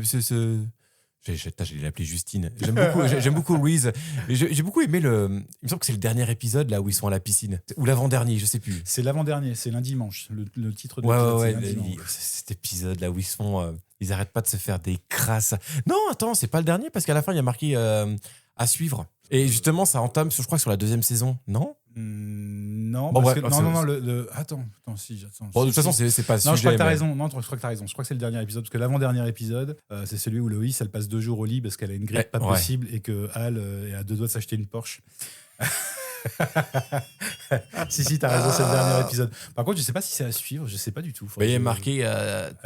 J'allais l'appeler Justine. J'aime beaucoup Reese. J'ai beaucoup aimé il me semble que c'est le dernier épisode là où ils sont à la piscine. Ou l'avant-dernier, je sais plus. C'est l'avant-dernier, c'est lundi dimanche. Le titre de l'épisode, cet épisode là où ils sont... ils arrêtent pas de se faire des crasses. Non, attends, c'est pas le dernier parce qu'à la fin, il y a marqué à suivre. Et justement, ça entame, je crois, sur la 2e saison. Non non, bon, parce bref, que, non, attends. Bon, de toute façon, c'est pas le sujet. Non, je crois que t'as raison. Non, je crois que t'as raison. Je crois que c'est le dernier épisode, parce que l'avant-dernier épisode, c'est celui où Loïs, elle passe 2 jours au lit parce qu'elle a une grippe pas possible et que Hal est à 2 doigts de s'acheter une Porsche. si, t'as raison, c'est le dernier épisode. Par contre, je sais pas si c'est à suivre, je sais pas du tout. Il y a marqué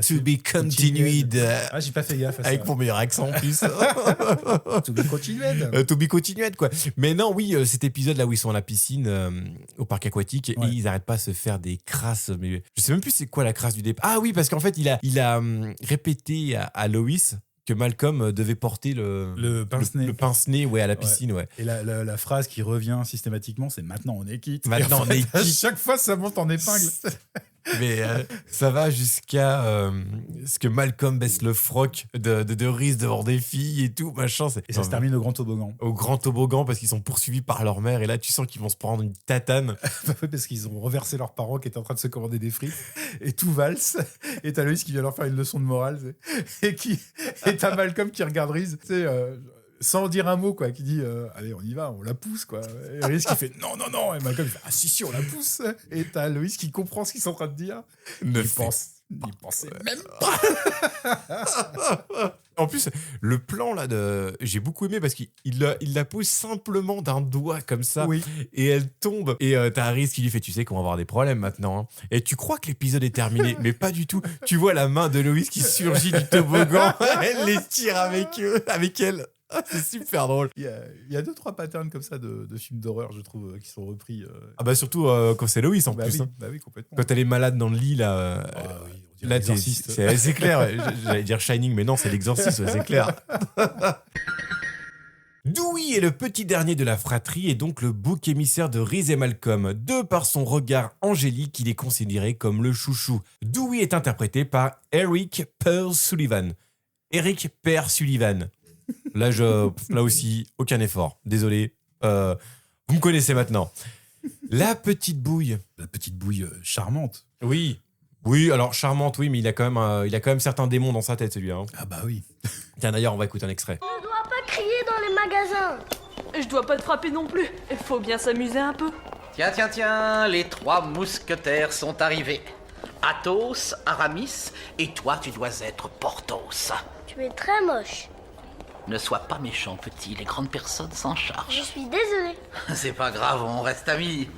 to be continued. Ah, j'ai pas fait gaffe à ça. Avec mon meilleur accent en plus. To be continued. To be continued, quoi. Mais non, oui, cet épisode là où ils sont à la piscine au parc aquatique et ils arrêtent pas de se faire des crasses. Mais je sais même plus c'est quoi la crasse du départ. Ah oui, parce qu'en fait, il a répété à Loïs que Malcolm devait porter le pince-nez à la piscine. Ouais. Et la phrase qui revient systématiquement, c'est « Maintenant on est quitte ». Maintenant on est quitte. Chaque fois, ça monte en épingle. Mais ça va jusqu'à ce que Malcolm baisse le froc de Reese devant des filles et tout, machin. Et ça se termine au grand toboggan. Au grand toboggan parce qu'ils sont poursuivis par leur mère. Et là, tu sens qu'ils vont se prendre une tatane. Parce qu'ils ont reversé leurs parents qui étaient en train de se commander des frites. Et tout valse. Et t'as Loïs qui vient leur faire une leçon de morale. Et t'as Malcolm qui regarde Reese. Tu sais... sans dire un mot, quoi, qui dit allez, on y va, on la pousse, quoi. Et Reese qui fait non, et Malcolm fait ah si, on la pousse. Et t'as Loïs qui comprend ce qu'ils sont en train de dire. Il pensait même pas. En plus, le plan là j'ai beaucoup aimé parce qu'il la pose simplement d'un doigt comme ça, et elle tombe. Et t'as Reese qui lui fait tu sais qu'on va avoir des problèmes maintenant. Hein. Et tu crois que l'épisode est terminé, mais pas du tout. Tu vois la main de Loïs qui surgit du toboggan, elle les tire avec elle. C'est super drôle. Il y a 2-3 patterns comme ça de films d'horreur, je trouve, qui sont repris. Ah bah surtout quand c'est Loïs en plus. Oui, hein. bah oui, complètement. Quand elle est malade dans le lit là. Là, c'est clair. J'allais dire Shining, mais non, c'est l'exorciste, c'est clair. Dewey est le petit dernier de la fratrie et donc le bouc émissaire de Reese et Malcolm. De par son regard angélique, il est considéré comme le chouchou. Dewey est interprété par Eric Pearl Sullivan. Eric Pearl Sullivan. Là aussi, aucun effort. Désolé. Vous me connaissez maintenant. La petite bouille. La petite bouille charmante. Oui, alors charmante, oui, mais il a quand même certains démons dans sa tête, celui-là. Hein. Ah bah oui. Tiens, d'ailleurs, on va écouter un extrait. On ne doit pas crier dans les magasins. Je dois pas te frapper non plus. Il faut bien s'amuser un peu. Tiens, les 3 mousquetaires sont arrivés. Athos, Aramis, et toi, tu dois être Porthos. Tu es très moche. Ne sois pas méchant, petit, les grandes personnes s'en chargent. Je suis désolée. C'est pas grave, on reste amis.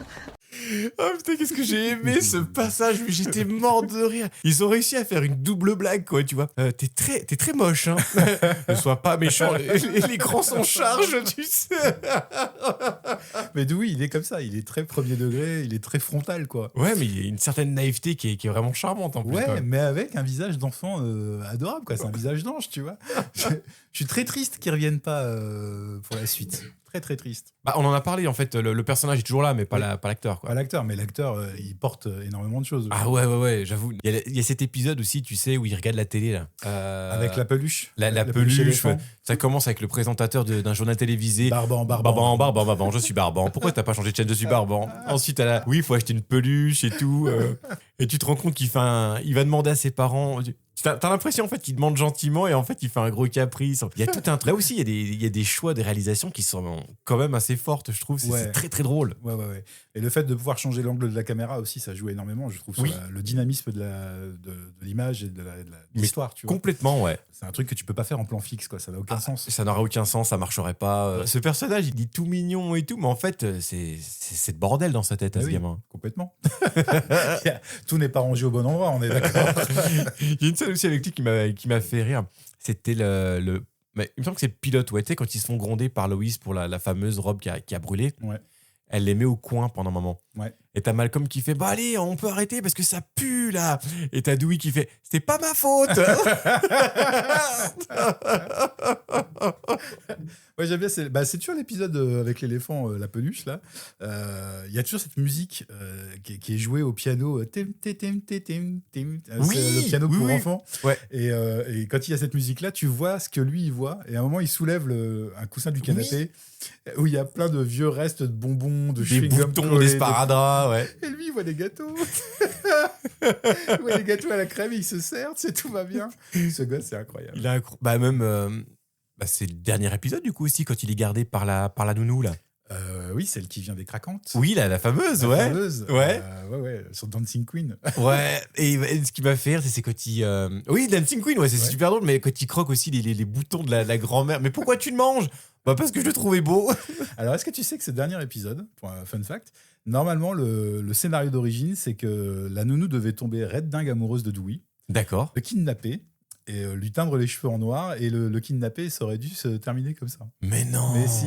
Oh putain, qu'est-ce que j'ai aimé ce passage, mais j'étais mort de rire. Ils ont réussi à faire une double blague, quoi, tu vois. T'es très moche, hein. Ne sois pas méchant, les grands s'en chargent, tu sais. Mais Dewey, il est comme ça, il est très premier degré, il est très frontal, quoi. Ouais, mais il y a une certaine naïveté qui est vraiment charmante, en plus. Ouais, quoi. mais avec un visage d'enfant adorable, quoi. C'est un visage d'ange, tu vois. Je suis très triste qu'ils reviennent pas pour la suite. Très, très triste. Bah, on en a parlé, en fait. Le personnage est toujours là, mais pas l'acteur, quoi. Pas l'acteur, mais l'acteur, il porte énormément de choses. Ah ouais, j'avoue. Il y a cet épisode aussi, tu sais, où il regarde la télé, là. Avec la peluche. La peluche. éléphant. Ça commence avec le présentateur d'un journal télévisé. Barban. Je suis Barban. Pourquoi t'as pas changé de chaîne? Je suis Barban. Ensuite, oui, il faut acheter une peluche et tout. Et tu te rends compte il va demander à ses parents. T'as l'impression en fait qu'il demande gentiment et en fait il fait un gros caprice. Il y a tout un là aussi il y a des choix de réalisation qui sont quand même assez fortes, je trouve. C'est très très drôle. Ouais. Et le fait de pouvoir changer l'angle de la caméra aussi, ça joue énormément, je trouve, sur le dynamisme de l'image et de l'histoire. Tu vois. Complètement, ouais. C'est un truc que tu peux pas faire en plan fixe, quoi. Ça n'a aucun sens. Ça n'aurait aucun sens, ça marcherait pas. Ce personnage, il est tout mignon et tout, mais en fait, c'est de bordel dans sa tête, ce gamin. Complètement. Tout n'est pas rangé au bon endroit, on est d'accord. Il y a une scène aussi avec lui qui m'a fait rire. C'était mais il me semble que c'est le pilote, ouais, tu sais, quand ils se font gronder par Loïs pour la fameuse robe qui a brûlé. Ouais. Elle les met au coin pendant un moment. Ouais. Et t'as Malcolm qui fait bah allez, on peut arrêter parce que ça pue là. Et t'as Dewey qui fait c'est pas ma faute. Ouais, j'aime bien. C'est toujours l'épisode avec l'éléphant, la peluche là. Il y a toujours cette musique qui est jouée au piano. C'est le piano pour enfants. Ouais. Et quand il y a cette musique là, tu vois ce que lui il voit. Et à un moment, il soulève un coussin du canapé où il y a plein de vieux restes de bonbons, de des chewing-gum boutons, collés, des sparadraps, ouais. Et lui, il voit des gâteaux. Il voit des gâteaux à la crème, il se sert, tout va bien. Ce gosse, c'est incroyable. Il a même c'est le dernier épisode du coup aussi quand il est gardé par la nounou là. Oui, celle qui vient des Craquantes. Oui, la fameuse, La ouais. fameuse, ouais. Sur Dancing Queen. Ouais, et ce qui m'a fait rire, c'est quand il... Oui, Dancing Queen, ouais, c'est super drôle, mais quand il croque aussi les boutons de la grand-mère. Mais pourquoi tu le manges? Bah parce que je le trouvais beau. Alors, est-ce que tu sais que ce dernier épisode, pour un fun fact, normalement, le scénario d'origine, c'est que la nounou devait tomber raide dingue amoureuse de Dewey. D'accord. Le kidnapper et lui teindre les cheveux en noir, et le kidnapper, ça aurait dû se terminer comme ça. Mais non. Mais si.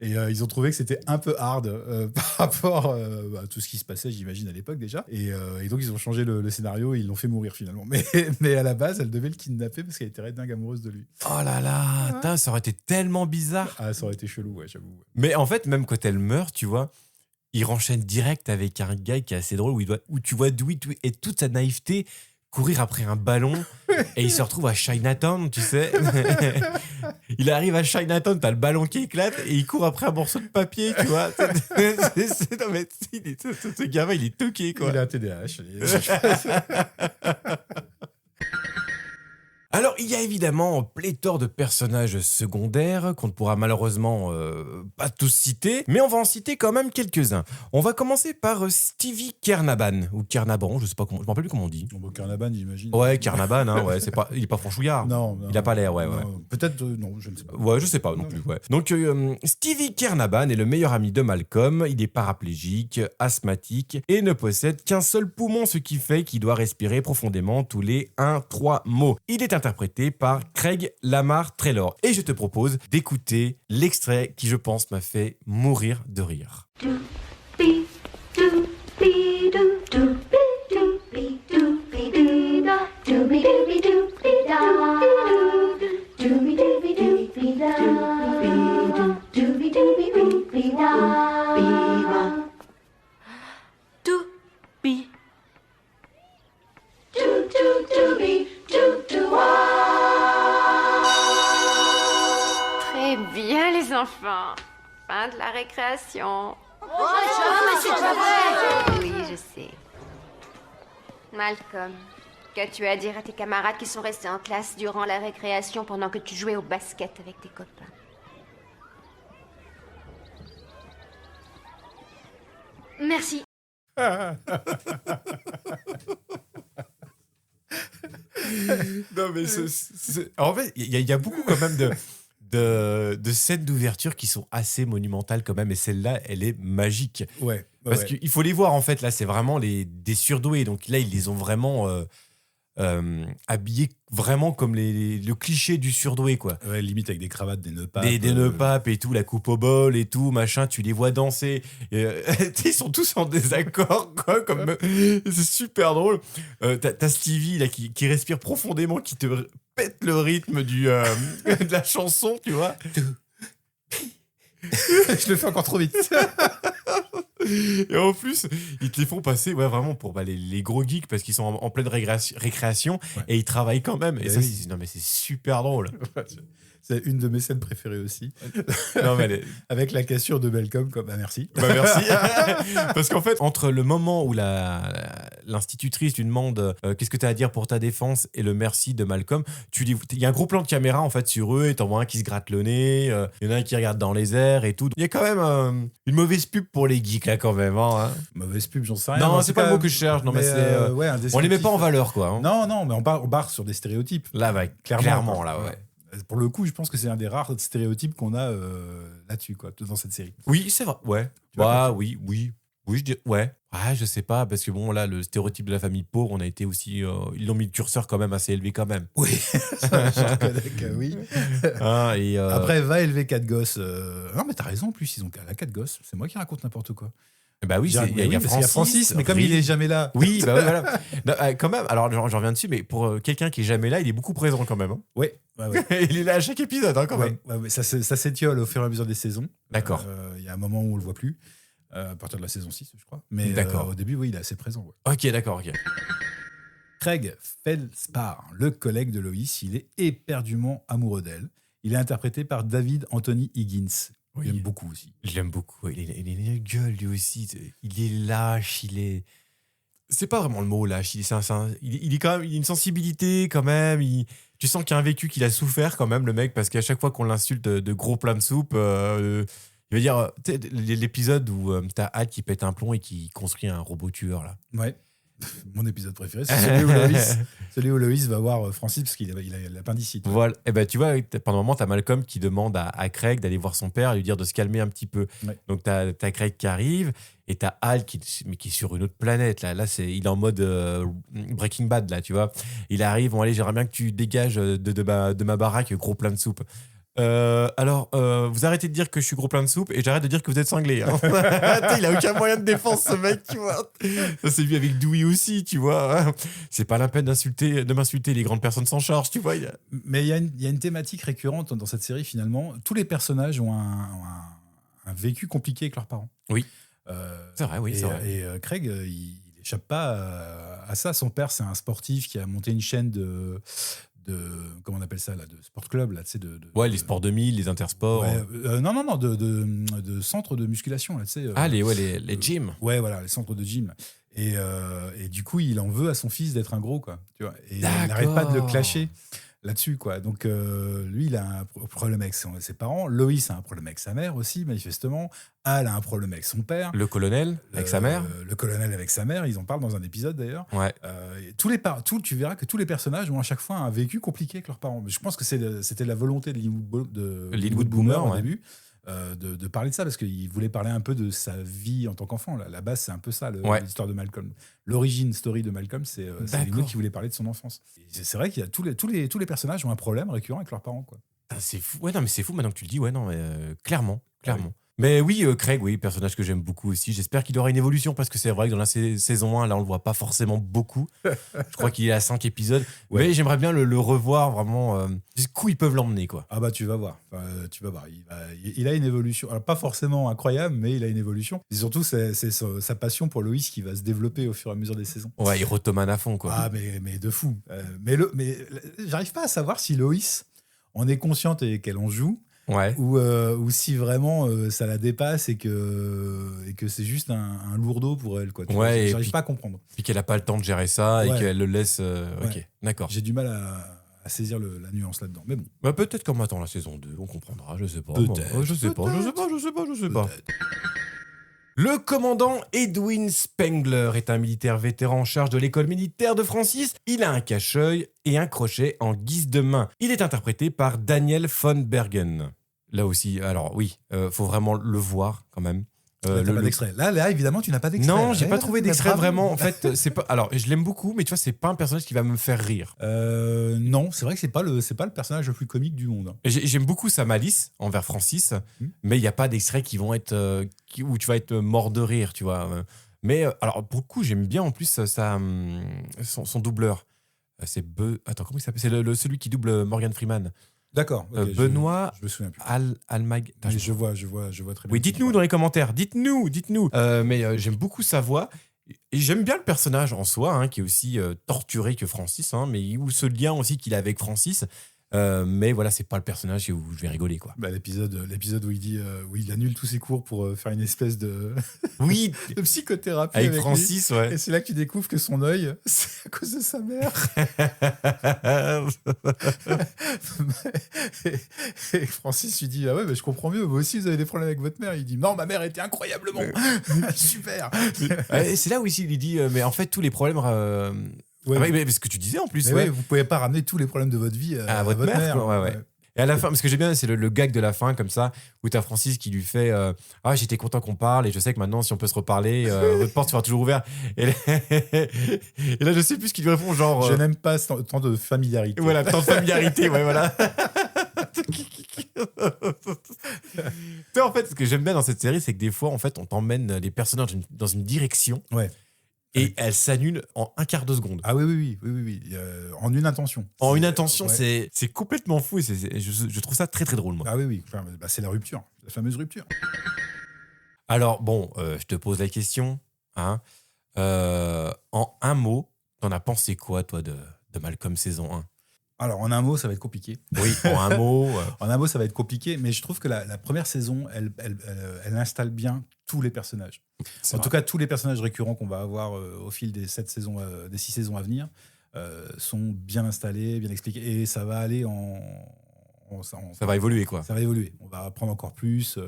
Et ils ont trouvé que c'était un peu hard par rapport à tout ce qui se passait, j'imagine, à l'époque déjà. Et donc, ils ont changé le scénario et ils l'ont fait mourir finalement. Mais à la base, elle devait le kidnapper parce qu'elle était raide dingue amoureuse de lui. Oh là là, putain, ça aurait été tellement bizarre. Ah, ça aurait été chelou, ouais, j'avoue. Ouais. Mais en fait, même quand elle meurt, tu vois, il renchaîne direct avec un gars qui est assez drôle, où tu vois Dewey et toute sa naïveté courir après un ballon et il se retrouve à Chinatown, tu sais. Il arrive à Chinatown, t'as le ballon qui éclate et il court après un morceau de papier, tu vois. Non, mais ce gamin, il est toqué, quoi. Il a un TDAH. Alors, il y a évidemment pléthore de personnages secondaires qu'on ne pourra malheureusement pas tous citer, mais on va en citer quand même quelques-uns. On va commencer par Stevie Kernaban, ou Kernaban, je me rappelle plus comment on dit. Bon, Kernaban, j'imagine. Ouais, Kernaban, hein, ouais, il est pas franchouillard. Non. Il a pas l'air, ouais. Peut-être, non, je ne sais pas. Ouais, je sais pas non plus, ouais. Donc, Stevie Kernaban est le meilleur ami de Malcolm, il est paraplégique, asthmatique, et ne possède qu'un seul poumon, ce qui fait qu'il doit respirer profondément tous les 1-3 mots. Il est interprété par Craig Lamar Taylor. Et je te propose d'écouter l'extrait qui, je pense, m'a fait mourir de rire. Très bien, les enfants. Fin de la récréation. mais c'est pas vrai. Oui, je sais. Malcolm, qu'as-tu à dire à tes camarades qui sont restés en classe durant la récréation pendant que tu jouais au basket avec tes copains? Merci. Non, mais en fait, il y a beaucoup quand même de scènes d'ouverture qui sont assez monumentales quand même, et celle-là, elle est magique. Ouais. Parce qu'il faut les voir, en fait. Là, c'est vraiment des surdoués. Donc là, ils les ont vraiment habillés vraiment comme le cliché du surdoué, quoi. Ouais, limite avec des cravates, des nœuds papes. Des nœuds papes et tout, la coupe au bol et tout, machin. Tu les vois danser. Ils sont tous en désaccord, quoi. C'est super drôle. T'as Stevie, là, qui respire profondément, qui te pète le rythme de la chanson, tu vois. Je le fais encore trop vite. Et en plus, ils te les font passer vraiment pour les gros geeks parce qu'ils sont en pleine récréation et ils travaillent quand même. Et ça, non, mais c'est super drôle. C'est une de mes scènes préférées aussi. Non, mais avec la cassure de Malcolm, comme merci. Merci. Parce qu'en fait, entre le moment où l'institutrice lui demande qu'est-ce que tu as à dire pour ta défense et le merci de Malcolm, il y a un gros plan de caméra en fait sur eux et t'en vois un qui se gratte le nez, il y en a un qui regarde dans les airs et tout. Il y a quand même une mauvaise pub pour les geeks là quand même. Hein. Mauvaise pub, j'en sais rien. Non, c'est pas le mot que je cherche. Non, mais c'est, on les met pas en valeur quoi. Hein. Non, mais on barre sur des stéréotypes. Là, clairement là, ouais. Pour le coup, je pense que c'est un des rares stéréotypes qu'on a là-dessus, quoi, dans cette série. Oui, c'est vrai. Ouais. Oui, je dis, ouais. Ah, je sais pas, parce que bon, là, le stéréotype de la famille pauvre, on a été aussi. Ils l'ont mis le curseur quand même assez élevé, quand même. Oui, je reconnais que oui. Après, va élever 4 gosses. Non, mais t'as raison, en plus, ils ont 4 gosses. C'est moi qui raconte n'importe quoi. Bah oui, il y a Francis, mais comme il est jamais là. Oui, bah ouais, voilà. Non, quand même, alors j'en reviens dessus, mais pour quelqu'un qui est jamais là, il est beaucoup présent quand même. Hein. Oui. Il est là à chaque épisode, hein, quand même. Ouais, ça s'étiole au fur et à mesure des saisons. D'accord. Il y a un moment où on le voit plus, à partir de la saison 6, je crois. Mais au début, oui, il est assez présent. Ouais. Ok, d'accord, ok. Craig Feldspar, le collègue de Lois, il est éperdument amoureux d'elle. Il est interprété par David Anthony Higgins. Oui. J'aime beaucoup aussi. Je l'aime beaucoup. Il a une gueule, lui aussi. Il est lâche, C'est pas vraiment le mot lâche. Il est quand même. Il a une sensibilité quand même. Tu sens qu'il y a un vécu qu'il a souffert quand même, le mec, parce qu'à chaque fois qu'on l'insulte de gros plats de soupe, il va dire. Tu sais, l'épisode où t'as Hal qui pète un plomb et qui construit un robot tueur, là. Ouais. Mon épisode préféré, c'est celui où Lois va voir Francis parce qu'il a l'appendicite. Voilà. Et ben tu vois, pendant un moment, t'as Malcolm qui demande à Craig d'aller voir son père et lui dire de se calmer un petit peu. Ouais. Donc t'as Craig qui arrive et t'as Hal qui est sur une autre planète. Là il est en mode Breaking Bad, là, tu vois. Il arrive, bon allez, j'aimerais bien que tu dégages de ma baraque, gros plein de soupe. Alors, vous arrêtez de dire que je suis gros plein de soupe et j'arrête de dire que vous êtes cinglé. Hein. Il a aucun moyen de défense, ce mec, tu vois. Ça s'est vu avec Dewey aussi, tu vois. C'est pas la peine de m'insulter, les grandes personnes s'en chargent, tu vois. Mais il y a une thématique récurrente dans cette série, finalement. Tous les personnages ont un vécu compliqué avec leurs parents. Oui. C'est vrai, oui, c'est vrai. Et Craig, il échappe pas à ça. Son père, c'est un sportif qui a monté une chaîne de comment on appelle ça là, de sport club là, tu sais, les sports 2000, les intersports. Non, de centres de musculation là, tu sais. Les gyms. Ouais, voilà, les centres de gym. Et du coup, il en veut à son fils d'être un gros, quoi. Tu vois. Et il n'arrête pas de le clasher là-dessus, quoi. Donc lui, il a un problème avec ses parents. Lois a un problème avec sa mère aussi, manifestement. Hal a un problème avec son père. Le colonel avec sa mère. Le colonel avec sa mère. Ils en parlent dans un épisode d'ailleurs. Ouais. Tu verras que tous les personnages ont à chaque fois un vécu compliqué avec leurs parents. Je pense que c'était la volonté de Linwood Boomer au début. De parler de ça parce qu'il voulait parler un peu de sa vie en tant qu'enfant. La base, c'est un peu ça, l'histoire de Malcolm. L'origine story de Malcolm, c'est Linwood qui voulait parler de son enfance. Et c'est vrai qu'il y a tous les personnages ont un problème récurrent avec leurs parents, quoi. C'est fou. Ouais, non, mais c'est fou maintenant que tu le dis. Ouais, non, mais clairement. Ouais. Mais oui, Craig, personnage que j'aime beaucoup aussi. J'espère qu'il aura une évolution parce que c'est vrai que dans la saison 1, là, on le voit pas forcément beaucoup. Je crois qu'il est à 5 épisodes. Ouais. Mais j'aimerais bien le revoir vraiment. Du coup, ils peuvent l'emmener, quoi. Ah bah, tu vas voir. Il a une évolution. Alors, pas forcément incroyable, mais il a une évolution. Et surtout, c'est sa passion pour Lois qui va se développer au fur et à mesure des saisons. Ouais, il retomane à fond, quoi. Ah, mais de fou. Mais j'arrive pas à savoir si Lois en est consciente et qu'elle en joue. Ouais. Ou si vraiment ça la dépasse et que c'est juste un lourdeau pour elle, quoi. J'arrive pas à comprendre. Puis qu'elle a pas le temps de gérer ça et qu'elle le laisse. Ok, d'accord. J'ai du mal à saisir la nuance là-dedans. Mais bon. Bah, peut-être qu'en attend la saison 2, on comprendra. Je sais pas. Peut-être. Je sais pas. Le commandant Edwin Spengler est un militaire vétéran en charge de l'école militaire de Francis. Il a un cache-œil et un crochet en guise de main. Il est interprété par Daniel von Bergen. Là aussi, alors oui, faut vraiment le voir quand même. T'as pas d'extrait. Là, évidemment, tu n'as pas d'extrait. Non, j'ai pas trouvé d'extrait Bravo. vraiment. En fait, c'est pas. Alors, je l'aime beaucoup, mais tu vois, c'est pas un personnage qui va me faire rire. Non, c'est vrai que c'est pas le personnage le plus comique du monde. J'aime beaucoup sa malice envers Francis, mais il y a pas d'extraits qui vont être où tu vas être mort de rire, tu vois. Mais alors, pour le coup, j'aime bien en plus son doubleur. C'est Attends, comment il s'appelle ? C'est celui qui double Morgan Freeman. D'accord. ok, Benoît je me souviens plus. Almag. Mais je vois très bien. Oui, dites-nous dans les commentaires. Dites-nous. Mais j'aime beaucoup sa voix. Et j'aime bien le personnage en soi, hein, qui est aussi torturé que Francis, hein, mais où ce lien aussi qu'il a avec Francis. Mais voilà, c'est pas le personnage où je vais rigoler, quoi. Bah, l'épisode où il dit où il annule tous ses cours pour faire une espèce de oui de psychothérapie avec Francis, lui. ouais. Et c'est là que tu découvres que son œil, c'est à cause de sa mère. et Francis lui dit ah ouais, mais je comprends mieux. Vous aussi vous avez des problèmes avec votre mère. Il dit non, ma mère était incroyablement super. Et c'est là où il dit mais en fait tous les problèmes. Ouais, mais ce que tu disais en plus. Mais ouais, vous pouvez pas ramener tous les problèmes de votre vie à votre mère. Quoi, ouais. Et à la fin, parce que j'aime bien, c'est le gag de la fin, comme ça, où t'as Francis qui lui fait ah, j'étais content qu'on parle, et je sais que maintenant, si on peut se reparler, votre porte sera toujours ouverte. Et là, je sais plus ce qu'il lui répond, genre. Je n'aime pas tant de familiarité. Voilà, tant de familiarité, ouais, voilà. Toi, en fait, ce que j'aime bien dans cette série, c'est que des fois, en fait, on t'emmène les personnages dans une direction. Ouais. Et elle s'annule en un quart de seconde. Ah oui. En une intention. En une intention, ouais. c'est complètement fou. Et je trouve ça très, très drôle, moi. Ah oui. Enfin, bah, c'est la rupture, la fameuse rupture. Alors, bon, je te pose la question. Hein. En un mot, t'en as pensé quoi, toi, de Malcolm saison 1 ? Alors, en un mot, ça va être compliqué. Oui, en un mot. En un mot, ça va être compliqué, mais je trouve que la première saison, elle installe bien tous les personnages. En tout cas, tous les personnages récurrents qu'on va avoir au fil des 6 saisons à venir sont bien installés, bien expliqués, et ça va aller ça va évoluer, quoi. Ça va évoluer. On va apprendre encore plus.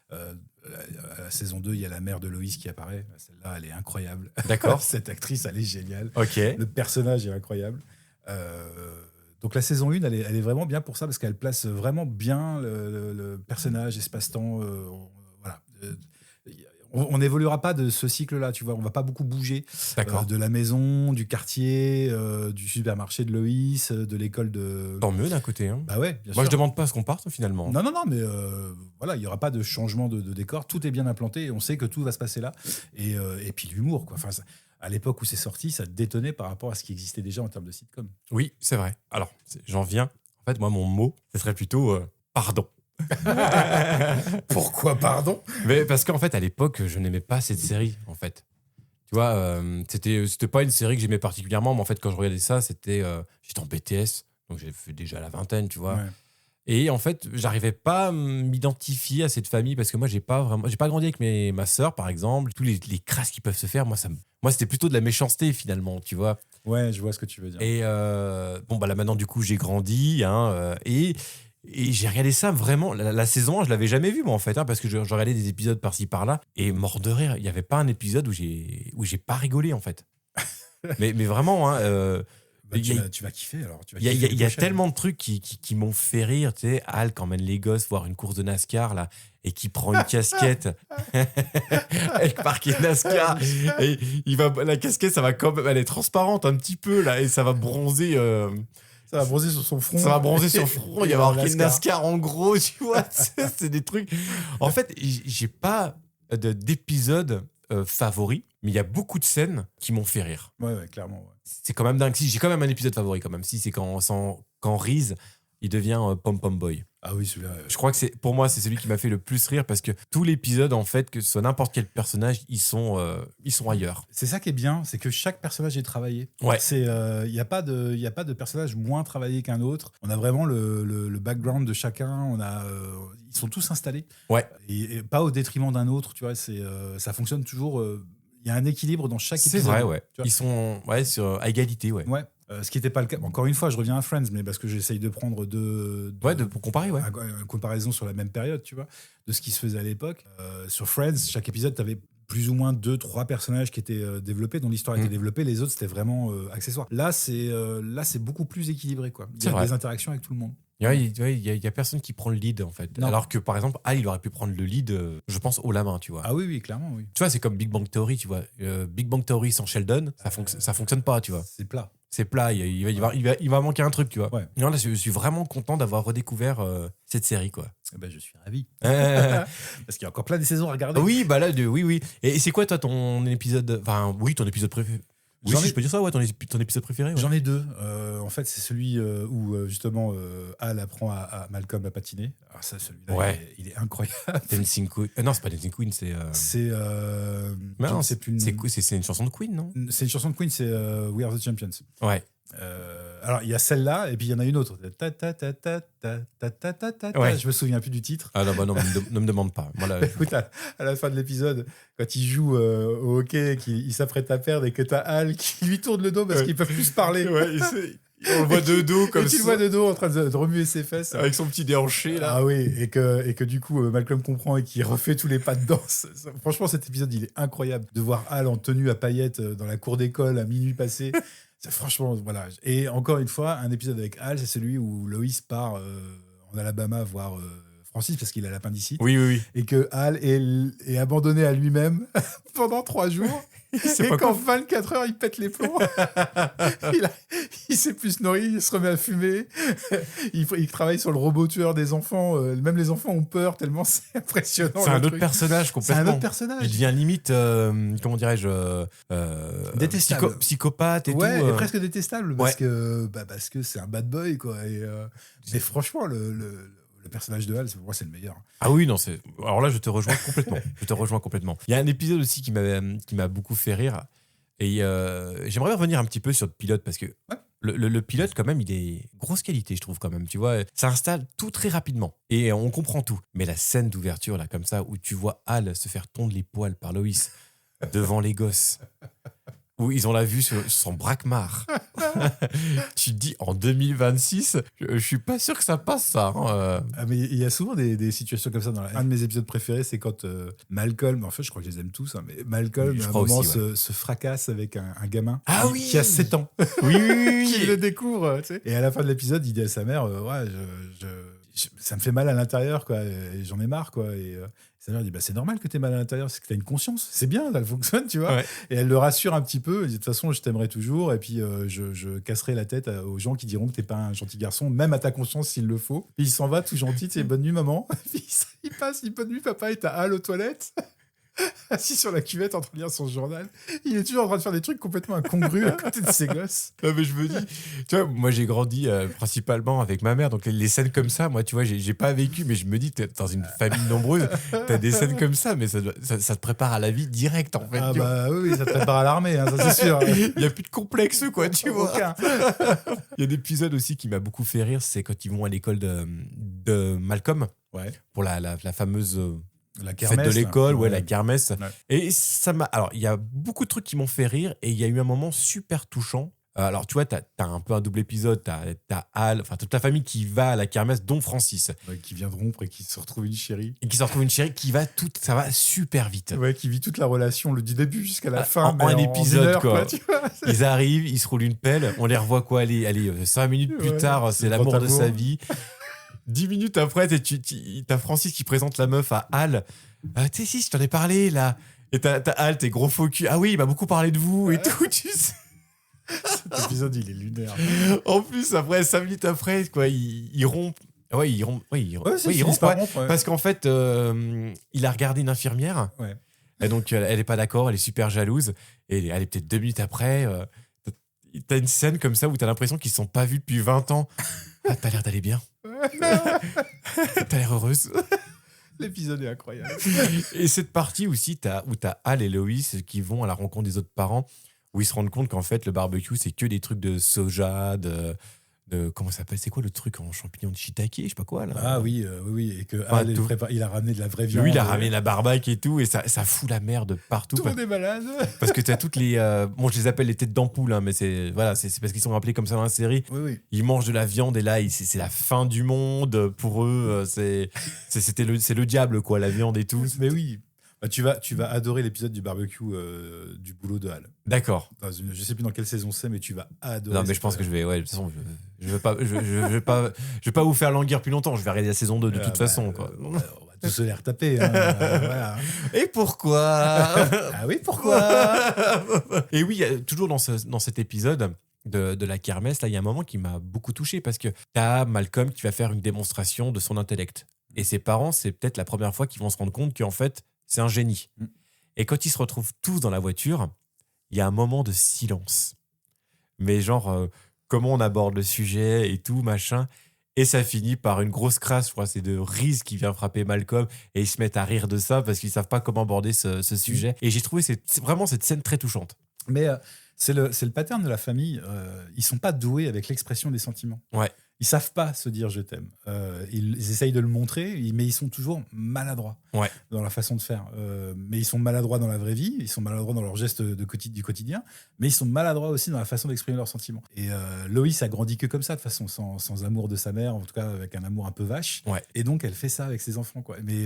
À la saison 2, il y a la mère de Loïs qui apparaît. Celle-là, elle est incroyable. D'accord. Cette actrice, elle est géniale. Ok. Le personnage est incroyable. Donc la saison 1, elle est vraiment bien pour ça, parce qu'elle place vraiment bien le personnage, espace-temps. Voilà. On n'évoluera pas de ce cycle-là, tu vois. On va pas beaucoup bouger de la maison, du quartier, du supermarché de Loïs, de l'école de... Tant mieux d'un côté. Hein. Bah ouais, bien Moi, sûr. je demande pas à ce qu'on parte, finalement. Non, mais voilà, il n'y aura pas de changement de décor. Tout est bien implanté et on sait que tout va se passer là. Et puis l'humour, quoi. Enfin, à l'époque où c'est sorti, ça détonnait par rapport à ce qui existait déjà en termes de sitcom. Oui, c'est vrai. Alors, j'en viens. En fait, moi, mon mot, ce serait plutôt pardon. Pourquoi pardon ? Mais parce qu'en fait, à l'époque, je n'aimais pas cette série, en fait. Tu vois, c'était pas une série que j'aimais particulièrement, mais en fait, quand je regardais ça, j'étais en BTS, donc j'ai fait déjà la vingtaine, tu vois. Ouais. Et en fait, j'arrivais pas à m'identifier à cette famille parce que moi, j'ai pas grandi avec ma sœur, par exemple. Tous les crasses qui peuvent se faire, moi, c'était plutôt de la méchanceté, finalement, tu vois. Ouais, je vois ce que tu veux dire. Et bon, bah là, maintenant, du coup, j'ai grandi, hein, et j'ai regardé ça vraiment. La saison 1, je l'avais jamais vue, moi, en fait, hein, parce que je regardais des épisodes par-ci, par-là. Et mort de rire, il n'y avait pas un épisode où j'ai pas rigolé, en fait. mais vraiment, hein. Tu vas kiffer, alors. Il y a tellement de trucs qui m'ont fait rire. Tu sais, Hal, quand emmène les gosses voir une course de NASCAR, là, et qui prend une casquette avec marqué NASCAR. Et la casquette, ça va quand même, elle est transparente un petit peu, là, et ça va bronzer. Ça va bronzer sur son front. Ça va bronzer sur le front. Il y a marqué NASCAR en gros, tu vois. C'est des trucs. En fait, j'ai pas d'épisode favori, mais il y a beaucoup de scènes qui m'ont fait rire. Ouais, clairement. Ouais. C'est quand même dingue. Si, j'ai quand même un épisode favori, quand même. Si, c'est quand Reese, il devient Pom Pom Boy. Ah oui, celui-là. Je crois que pour moi, c'est celui qui m'a fait le plus rire parce que tout l'épisode, en fait, que ce soit n'importe quel personnage, ils sont ailleurs. C'est ça qui est bien, c'est que chaque personnage est travaillé. Ouais. Il n'y a pas de personnage moins travaillé qu'un autre. On a vraiment le background de chacun. Ils sont tous installés. Ouais. Et pas au détriment d'un autre. Tu vois, ça fonctionne toujours. Il y a un équilibre dans chaque épisode. C'est vrai, ouais. Ils sont à égalité, ouais. Ouais. Ce qui n'était pas le cas. Encore une fois, je reviens à Friends, mais parce que j'essaye de prendre pour comparer, ouais. Une comparaison sur la même période, tu vois, de ce qui se faisait à l'époque. Sur Friends, chaque épisode, tu avais plus ou moins 2-3 personnages qui étaient développés, dont l'histoire était développée. Les autres, c'était vraiment accessoire. Là, c'est beaucoup plus équilibré, quoi. Il y a des interactions avec tout le monde. Il y a personne qui prend le lead, en fait. Non. Alors que, par exemple, Al, il aurait pu prendre le lead, je pense, haut la main, tu vois. Ah oui, clairement, oui. Tu vois, c'est comme Big Bang Theory, tu vois. Big Bang Theory sans Sheldon, ça fonctionne pas, tu vois. C'est plat. C'est plat, il va manquer un truc, tu vois. Ouais. Non, là, je suis vraiment content d'avoir redécouvert cette série, quoi. Eh ben, je suis ravi. Parce qu'il y a encore plein de saisons à regarder. Oui, bah là, oui. Et c'est quoi, toi, ton épisode... Enfin, oui, ton épisode préféré. Oui, si je peux dire ça, ouais, ton épisode préféré. Ouais. J'en ai deux. En fait, c'est celui où justement Al apprend à Malcolm à patiner. Alors ça, celui-là, il est incroyable. Dancing Queen. Non, c'est pas Dancing Queen, c'est. C'est. Non, c'est plus. C'est une chanson de Queen, non? C'est une chanson de Queen, c'est We Are the Champions. Ouais. Alors, il y a celle-là, et puis il y en a une autre. Ouais. Je me souviens plus du titre. Ah non, ne me demande pas. Moi, là, Écoute, à la fin de l'épisode, quand il joue au hockey, qu'il s'apprête à perdre et que t'as Al qui lui tourne le dos parce qu'ils peuvent plus se parler. Ouais, on le voit de dos comme et tu ça. le vois de dos en train de remuer ses fesses. Avec son petit déhanché, là. Ah oui, et que du coup, Malcolm comprend et qu'il refait tous les pas de danse. Franchement, cet épisode, il est incroyable. De voir Al en tenue à paillettes dans la cour d'école à minuit passé. Franchement, voilà. Et encore une fois, un épisode avec Al, c'est celui où Loïs part en Alabama voir Francis parce qu'il a l'appendicite. Oui. Et que Al est abandonné à lui-même pendant 3 jours. Et qu'en 24 heures, il pète les plombs. Il s'est plus nourri, il se remet à fumer. Il travaille sur le robot tueur des enfants. Même les enfants ont peur tellement c'est impressionnant. C'est un autre personnage complètement. C'est un autre personnage. Il devient limite, comment dirais-je, détestable. Psychopathe et tout. Ouais, et presque détestable parce que c'est un bad boy, quoi. Mais franchement, le personnage de Hal, pour moi, c'est le meilleur. Ah oui, non, c'est. Alors là, je te rejoins complètement. Il y a un épisode aussi qui m'a beaucoup fait rire. Et j'aimerais revenir un petit peu sur le pilote parce que le pilote, quand même, il est grosse qualité, je trouve, quand même. Tu vois, ça installe tout très rapidement et on comprend tout. Mais la scène d'ouverture, là, comme ça, où tu vois Hal se faire tondre les poils par Loïs devant les gosses. Où ils ont la vue sur son braquemar. Tu te dis, en 2026, je suis pas sûr que ça passe, ça. Hein. Ah, mais il y a souvent des situations comme ça. Un de mes épisodes préférés, c'est quand Malcolm, en fait, je crois que je les aime tous, hein, mais Malcolm, à un moment, se fracasse avec un gamin qui a 7 ans. Oui. Qui le découvre. Tu sais. Et à la fin de l'épisode, il dit à sa mère, ça me fait mal à l'intérieur, quoi. Et j'en ai marre, quoi. Et sa mère dit, c'est normal que t'aies mal à l'intérieur, c'est que t'as une conscience. C'est bien, elle fonctionne, tu vois. Ouais. Et elle le rassure un petit peu. Elle dit, de toute façon, je t'aimerai toujours. Et puis, je casserai la tête aux gens qui diront que t'es pas un gentil garçon, même à ta conscience s'il le faut. Et il s'en va tout gentil, tu sais, bonne nuit, maman. Puis il passe, bonne nuit, papa, et t'as Hal aux toilettes. Assis sur la cuvette en train de lire son journal. Il est toujours en train de faire des trucs complètement incongrus à côté de ses gosses. Non, mais je me dis, tu vois, moi j'ai grandi principalement avec ma mère, donc les scènes comme ça, moi tu vois, j'ai pas vécu, mais je me dis, t'es dans une famille nombreuse, t'as des scènes comme ça, mais ça te prépare à la vie direct en fait. Ah bah oui, ça te prépare à l'armée, hein, ça c'est sûr. Il y a plus de complexe, quoi, tu vois. Il y a un épisode aussi qui m'a beaucoup fait rire, c'est quand ils vont à l'école de Malcolm, pour la fameuse. La kermesse, fête de l'école, la kermesse. Ouais. Et ça m'a. Alors, il y a beaucoup de trucs qui m'ont fait rire et il y a eu un moment super touchant. Alors, tu vois, t'as un peu un double épisode. T'as Hal, enfin, toute ta famille qui va à la kermesse, dont Francis. Ouais, qui vient de rompre et qui se retrouve une chérie. Ça va super vite. Ouais, qui vit toute la relation, du début jusqu'à la fin. En épisode, quoi. Ils arrivent, ils se roulent une pelle, on les revoit, quoi, allez 5 minutes plus tard, c'est l'amour de sa vie. 10 minutes après, t'as Francis qui présente la meuf à Hal. Tu sais, si, je t'en ai parlé, là. Et t'as Hal, t'es gros faux cul. Ah oui, il m'a beaucoup parlé de vous et tout, tu sais. Cet épisode, il est lunaire. En plus, après, 5 minutes après, quoi, il rompt. Ouais, il rompt. Il rompt, parce qu'en fait, il a regardé une infirmière. Ouais. Et donc, elle est pas d'accord, elle est super jalouse. Et elle est peut-être 2 minutes après. T'as une scène comme ça où t'as l'impression qu'ils se sont pas vus depuis 20 ans. Ah, t'as l'air d'aller bien. T'as l'air heureuse. L'épisode est incroyable. Et cette partie aussi, où t'as Hal et Loïs qui vont à la rencontre des autres parents, où ils se rendent compte qu'en fait, le barbecue, c'est que des trucs de soja, de comment ça s'appelle, c'est quoi le truc en champignons de shiitake, je sais pas quoi là. Ah oui, et que Hal, il a ramené de la vraie viande. Lui, il a ramené la barbaque et tout, et ça fout la merde partout. Tout le monde est malade. Parce que t'as toutes les, bon, je les appelle les têtes d'ampoule, hein, mais c'est parce qu'ils sont appelés comme ça dans la série. Oui. Ils mangent de la viande et là, c'est la fin du monde pour eux. C'est le diable, quoi, la viande et tout. Mais oui. Tu vas adorer l'épisode du barbecue du boulot de Hal. D'accord. Je sais plus dans quelle saison c'est, mais tu vas adorer. Non, mais je pense que je vais. Ouais, de toute façon, je vais pas vous faire languir plus longtemps. Je vais regarder la saison 2 de toute façon. Quoi. On va tous se les retaper. Voilà. Et pourquoi Ah oui, pourquoi Et oui, toujours dans cet épisode de la kermesse, là, il y a un moment qui m'a beaucoup touché parce que t'as Malcolm qui va faire une démonstration de son intellect. Et ses parents, c'est peut-être la première fois qu'ils vont se rendre compte qu'en fait, c'est un génie. Et quand ils se retrouvent tous dans la voiture, il y a un moment de silence. Mais genre, comment on aborde le sujet et tout, machin. Et ça finit par une grosse crasse, je crois, c'est de Reese qui vient frapper Malcolm et ils se mettent à rire de ça parce qu'ils savent pas comment aborder ce sujet. Et j'ai trouvé c'est vraiment cette scène très touchante. Mais c'est le pattern de la famille. Ils sont pas doués avec l'expression des sentiments. Ouais. Ils savent pas se dire je t'aime. Ils essayent de le montrer, mais ils sont toujours maladroits dans la façon de faire. Mais ils sont maladroits dans la vraie vie, ils sont maladroits dans leurs gestes du quotidien, mais ils sont maladroits aussi dans la façon d'exprimer leurs sentiments. Et Loïs a grandi que comme ça, de façon sans amour de sa mère, en tout cas avec un amour un peu vache. Ouais. Et donc elle fait ça avec ses enfants, quoi. Mais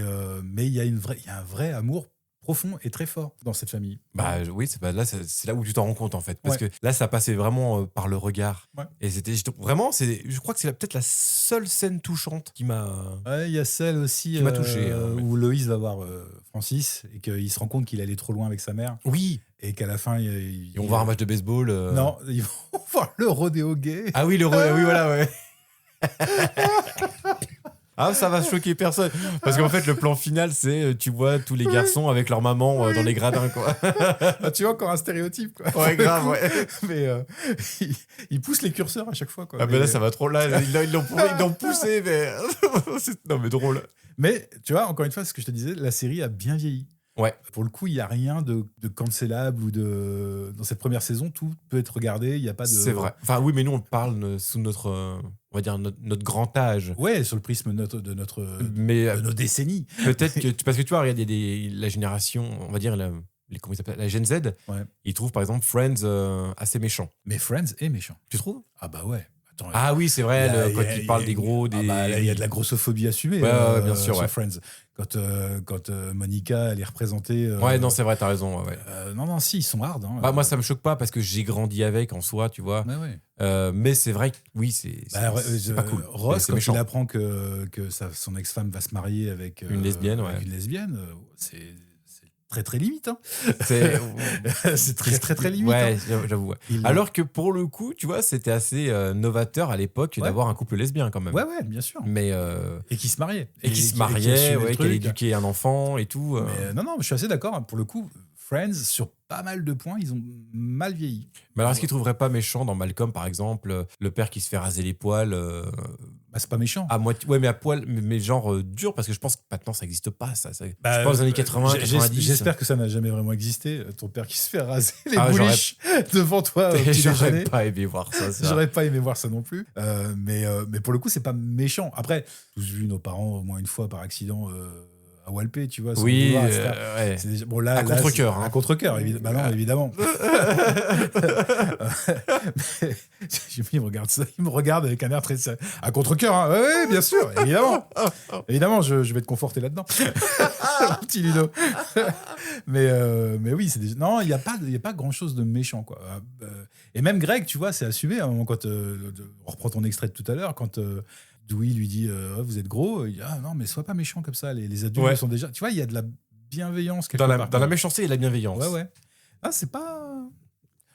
il y a un vrai amour profond et très fort dans cette famille. Bah oui, c'est là où tu t'en rends compte en fait, parce que là ça passait vraiment par le regard. Et c'était vraiment, je crois que c'est peut-être la seule scène touchante qui m'a. Il y a celle aussi qui m'a touché, où Loïs va voir Francis et qu'il se rend compte qu'il allait trop loin avec sa mère. Oui. Et qu'à la fin, ils vont voir un match de baseball. Non, ils vont voir le rodéo gay. Ah oui, oui, voilà, ouais. Ah, ça va choquer personne. Parce qu'en fait, le plan final, c'est tu vois tous les garçons avec leur maman dans les gradins, quoi. Tu vois, encore un stéréotype, quoi. Ouais, grave, ouais. Mais ils poussent les curseurs à chaque fois, quoi. Ah, mais là, ça va trop. Là, ils l'ont poussé, mais. Non, mais drôle. Mais tu vois, encore une fois, ce que je te disais, la série a bien vieilli. Ouais. Pour le coup, il n'y a rien de cancelable ou de. Dans cette première saison, tout peut être regardé. Il n'y a pas de. C'est vrai. Enfin, oui, mais nous, on parle sous notre. On va dire notre grand âge. Ouais, sur le prisme de nos décennies. Peut-être que. Parce que tu vois, regarde, il y a la génération, on va dire, comment ils s'appellent, la Gen Z. Ouais. Ils trouvent, par exemple, Friends assez méchant. Mais Friends est méchant. Tu trouves ? Ah, bah ouais. Attends, ah oui, c'est vrai, quand ils parlent des gros. Il y a de la grossophobie assumée bien sûr, sur Friends. Quand Monica, elle est représentée. Ouais, non, c'est vrai, t'as raison. Ouais. Non, si, ils sont hard. Hein, moi, ça me choque pas parce que j'ai grandi avec en soi, tu vois. Ouais. Mais c'est vrai que oui, c'est pas cool. Ross, quand il apprend que son ex-femme va se marier avec une lesbienne, c'est très très limite. Hein. C'est très limite. Ouais, hein. j'avoue. Alors que pour le coup, tu vois, c'était assez novateur à l'époque d'avoir un couple lesbien quand même. Ouais, bien sûr. Mais et qui se mariait. Et qui se mariait, qui allait éduquer un enfant et tout. Mais non, je suis assez d'accord. Pour le coup, Friends, sur pas mal de points, ils ont mal vieilli. Mais alors, est-ce qu'ils ne trouveraient pas méchant dans Malcolm, par exemple, le père qui se fait raser les poils c'est pas méchant. À moitié, ouais, mais à poil, mais genre dur, parce que je pense que maintenant, ça n'existe pas. Je pense aux années 80, 90. J'espère que ça n'a jamais vraiment existé. Ton père qui se fait raser les bouliches devant toi. J'aurais pas aimé voir ça. J'aurais pas aimé voir ça non plus. Mais pour le coup, c'est pas méchant. Après, tous vu nos parents au moins une fois par accident à Walpé, tu vois. Oui, c'est déjà, bon, là, à contre-cœur. À contre-cœur, évidemment. Il me regarde avec un air très à contre-cœur. Hein. Oui, bien sûr, évidemment. Évidemment, je vais te conforter là-dedans. Petit Ludo. mais oui, non, il n'y a pas grand-chose de méchant, quoi. Et même Greg, tu vois, c'est assumé. À un moment, quand on reprend ton extrait de tout à l'heure, quand Dewey lui dit vous êtes gros, il dit non mais sois pas méchant comme ça, les adultes sont déjà, tu vois, il y a de la bienveillance dans la méchanceté et la bienveillance. Ouais. C'est pas.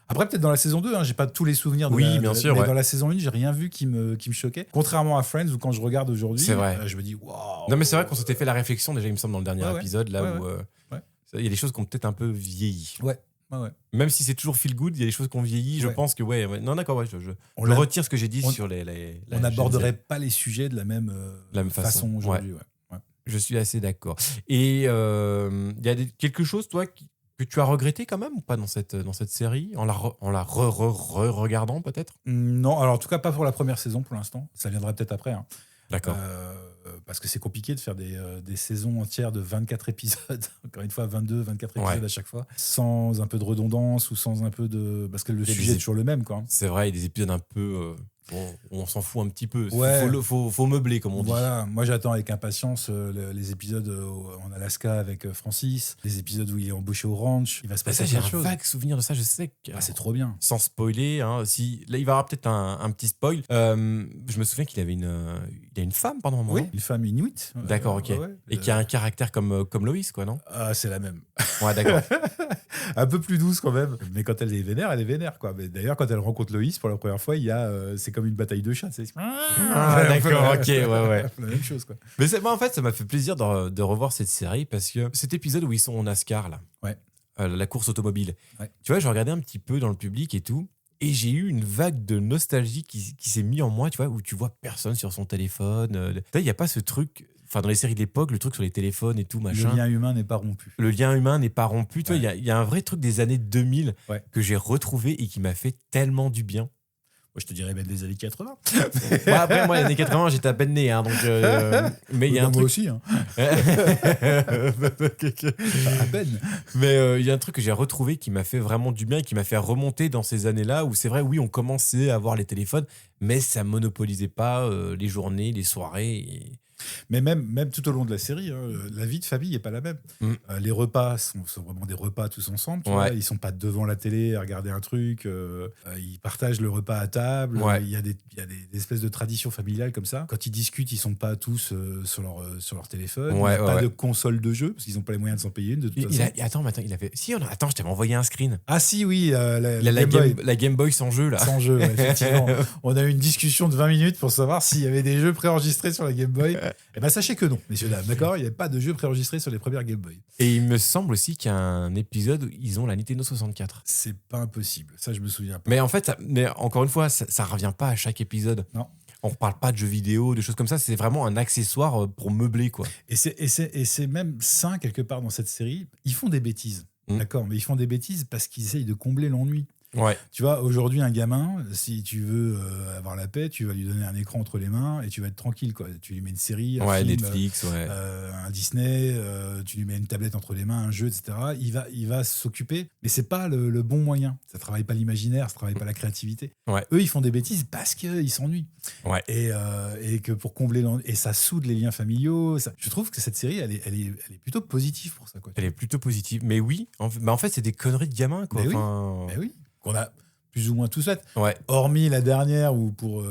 Après peut-être dans la saison 2, j'ai pas tous les souvenirs bien sûr, mais dans la saison 1, j'ai rien vu qui me choquait. Contrairement à Friends où quand je regarde aujourd'hui, je me dis waouh. Non mais c'est vrai qu'on s'était fait la réflexion déjà, il me semble, dans le dernier épisode là où il y a des choses qui ont peut-être un peu vieilli. Ouais. Même si c'est toujours feel good, il y a des choses qui ont vieilli. Je pense que non, d'accord, je retire ce que j'ai dit sur on n'aborderait pas les sujets de la même façon aujourd'hui. Ouais. Je suis assez d'accord. Et il y a quelque chose, toi, que tu as regretté quand même ou pas dans cette série, en la regardant peut-être? Non, alors en tout cas pas pour la première saison pour l'instant. Ça viendra peut-être après. Hein. D'accord. Parce que c'est compliqué de faire des saisons entières de 24 épisodes, encore une fois 22, 24 épisodes à chaque fois, sans un peu de redondance ou sans un peu de... Parce que le sujet est toujours le même, quoi. C'est vrai, il y a des épisodes un peu on s'en fout un petit peu. Ouais. Faut meubler, comme on dit. Voilà, moi j'attends avec impatience les épisodes en Alaska avec Francis, les épisodes où il est embauché au ranch. Il va se passer J'ai plein de un choses. vague souvenir de ça, je sais que... C'est trop bien. Sans spoiler, hein, là il va y avoir peut-être un petit spoil. Je me souviens qu'il avait il a une femme pendant un moment. Oui, une femme inuit. D'accord, ok. Ouais. Et qui a un caractère comme Loïs, quoi, non? Ah, c'est la même. Ouais, d'accord. Un peu plus douce quand même. Mais quand elle est vénère, quoi. Mais d'ailleurs, quand elle rencontre Loïs pour la première fois, c'est comme une bataille de chats. Ah, d'accord, ok, ouais. La même chose, quoi. Mais moi, en fait, ça m'a fait plaisir de revoir cette série parce que cet épisode où ils sont en NASCAR, là, la course automobile, tu vois, je regardais un petit peu dans le public et tout, et j'ai eu une vague de nostalgie qui s'est mise en moi, tu vois, où tu vois personne sur son téléphone. Il n'y a pas ce truc, enfin, dans les séries de l'époque, le truc sur les téléphones et tout, machin. Le lien humain n'est pas rompu. Le lien humain n'est pas rompu. Tu vois, il y a un vrai truc des années 2000 que j'ai retrouvé et qui m'a fait tellement du bien. Moi, je te dirais même des années 80. Après, moi, les années 80, j'étais à peine né. Hein, donc, mais il y a un moi truc... aussi. Hein. À peine. Mais il y a un truc que j'ai retrouvé qui m'a fait vraiment du bien et qui m'a fait remonter dans ces années-là où c'est vrai, oui, on commençait à avoir les téléphones, mais ça monopolisait pas les journées, les soirées. Mais même tout au long de la série, hein, la vie de famille n'est pas la même. Les repas sont vraiment des repas tous ensemble. Tu vois, ils sont pas devant la télé à regarder un truc. Ils partagent le repas à table. Il y a des espèces de traditions familiales comme ça. Quand ils discutent, ils sont pas tous sur leur téléphone. Il n'y a pas de console de jeu parce qu'ils n'ont pas les moyens de s'en payer une. De toute façon. Attends, il avait. Si, attends, je t'avais envoyé un screen. Ah si, oui, la Game Boy sans jeu là. Sans jeu, effectivement. On a eu une discussion de 20 minutes pour savoir s'il y avait des jeux préenregistrés sur la Game Boy. Eh ben sachez que non, messieurs dames, d'accord. Il n'y avait pas de jeu préenregistré sur les premières Game Boy. Et il me semble aussi qu'il y a un épisode où ils ont la Nintendo 64. C'est pas impossible. Ça, je me souviens pas. Mais en fait, encore une fois, ça revient pas à chaque épisode. Non. On ne parle pas de jeux vidéo, de choses comme ça. C'est vraiment un accessoire pour meubler, quoi. Et c'est même sain quelque part dans cette série. Ils font des bêtises, d'accord, mais ils font des bêtises parce qu'ils essayent de combler l'ennui. Ouais. Tu vois, aujourd'hui, un gamin, si tu veux avoir la paix, tu vas lui donner un écran entre les mains et tu vas être tranquille, quoi. Tu lui mets une série, un film, Netflix, un Disney, tu lui mets une tablette entre les mains, un jeu, etc. Il va s'occuper, mais c'est pas le bon moyen. Ça travaille pas l'imaginaire, ça travaille pas la créativité. Ouais. Eux, ils font des bêtises parce qu'ils s'ennuient. Ouais. Et que pour combler l'ennui, et ça soude les liens familiaux. Je trouve que cette série, elle est plutôt positive pour ça, quoi. Elle est plutôt positive. Mais oui, en fait, c'est des conneries de gamins, quoi. Mais oui. Qu'on a plus ou moins tous fait. Ouais. Hormis la dernière où pour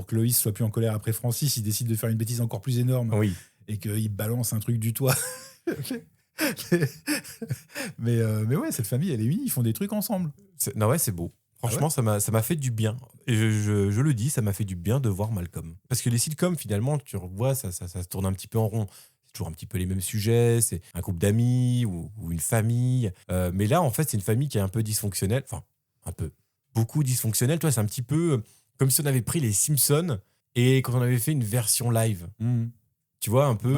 que Loïs soit plus en colère après Francis, il décide de faire une bêtise encore plus énorme et qu'il balance un truc du toit. mais ouais, cette famille, elle est unie, ils font des trucs ensemble. Non, ouais, c'est beau. Franchement, ça m'a fait du bien. Et je le dis, ça m'a fait du bien de voir Malcolm. Parce que les sitcoms, finalement, tu revois, ça se tourne un petit peu en rond. C'est toujours un petit peu les mêmes sujets, c'est un groupe d'amis ou une famille. Mais là, en fait, c'est une famille qui est un peu dysfonctionnelle. Enfin, beaucoup dysfonctionnelle. Toi, c'est un petit peu comme si on avait pris les Simpsons et quand on avait fait une version live. Tu vois, un peu,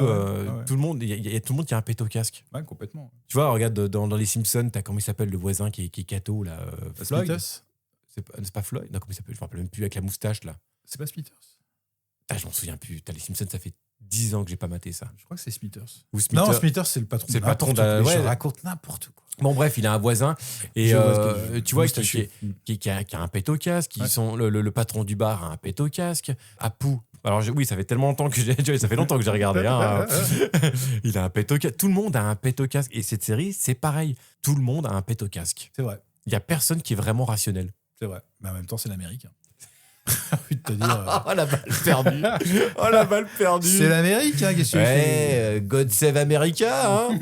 tout le monde, il y a tout le monde qui a un pet au casque. Ouais, complètement. Tu vois, regarde, dans les Simpsons, t'as comment il s'appelle le voisin qui est cato, là, Floyd. C'est pas Floyd? Non, comment il s'appelle? Je me rappelle même plus, avec la moustache, là. C'est pas Smithers. Ah, je m'en souviens plus. Les Simpsons, ça fait 10 ans que j'ai pas maté ça. Je crois que c'est Smithers. Ou Smithers. Non, Smithers, c'est le patron. C'est le patron je raconte n'importe quoi. Bon, bref, il a un voisin et tu vois qui a un pet au casque. Le patron du bar a un pet au casque. Apu. Alors oui, ça fait tellement longtemps que j'ai regardé. Hein. Il a un pet au casque. Tout le monde a un pet au casque. Et cette série, c'est pareil. Tout le monde a un pet au casque. C'est vrai. Il y a personne qui est vraiment rationnel. C'est vrai. Mais en même temps, c'est l'Amérique. Envie de te dire. Oh la balle perdue. Oh la balle perdue. C'est l'Amérique, hein, qu'est-ce que tu fais? God save America. Hein.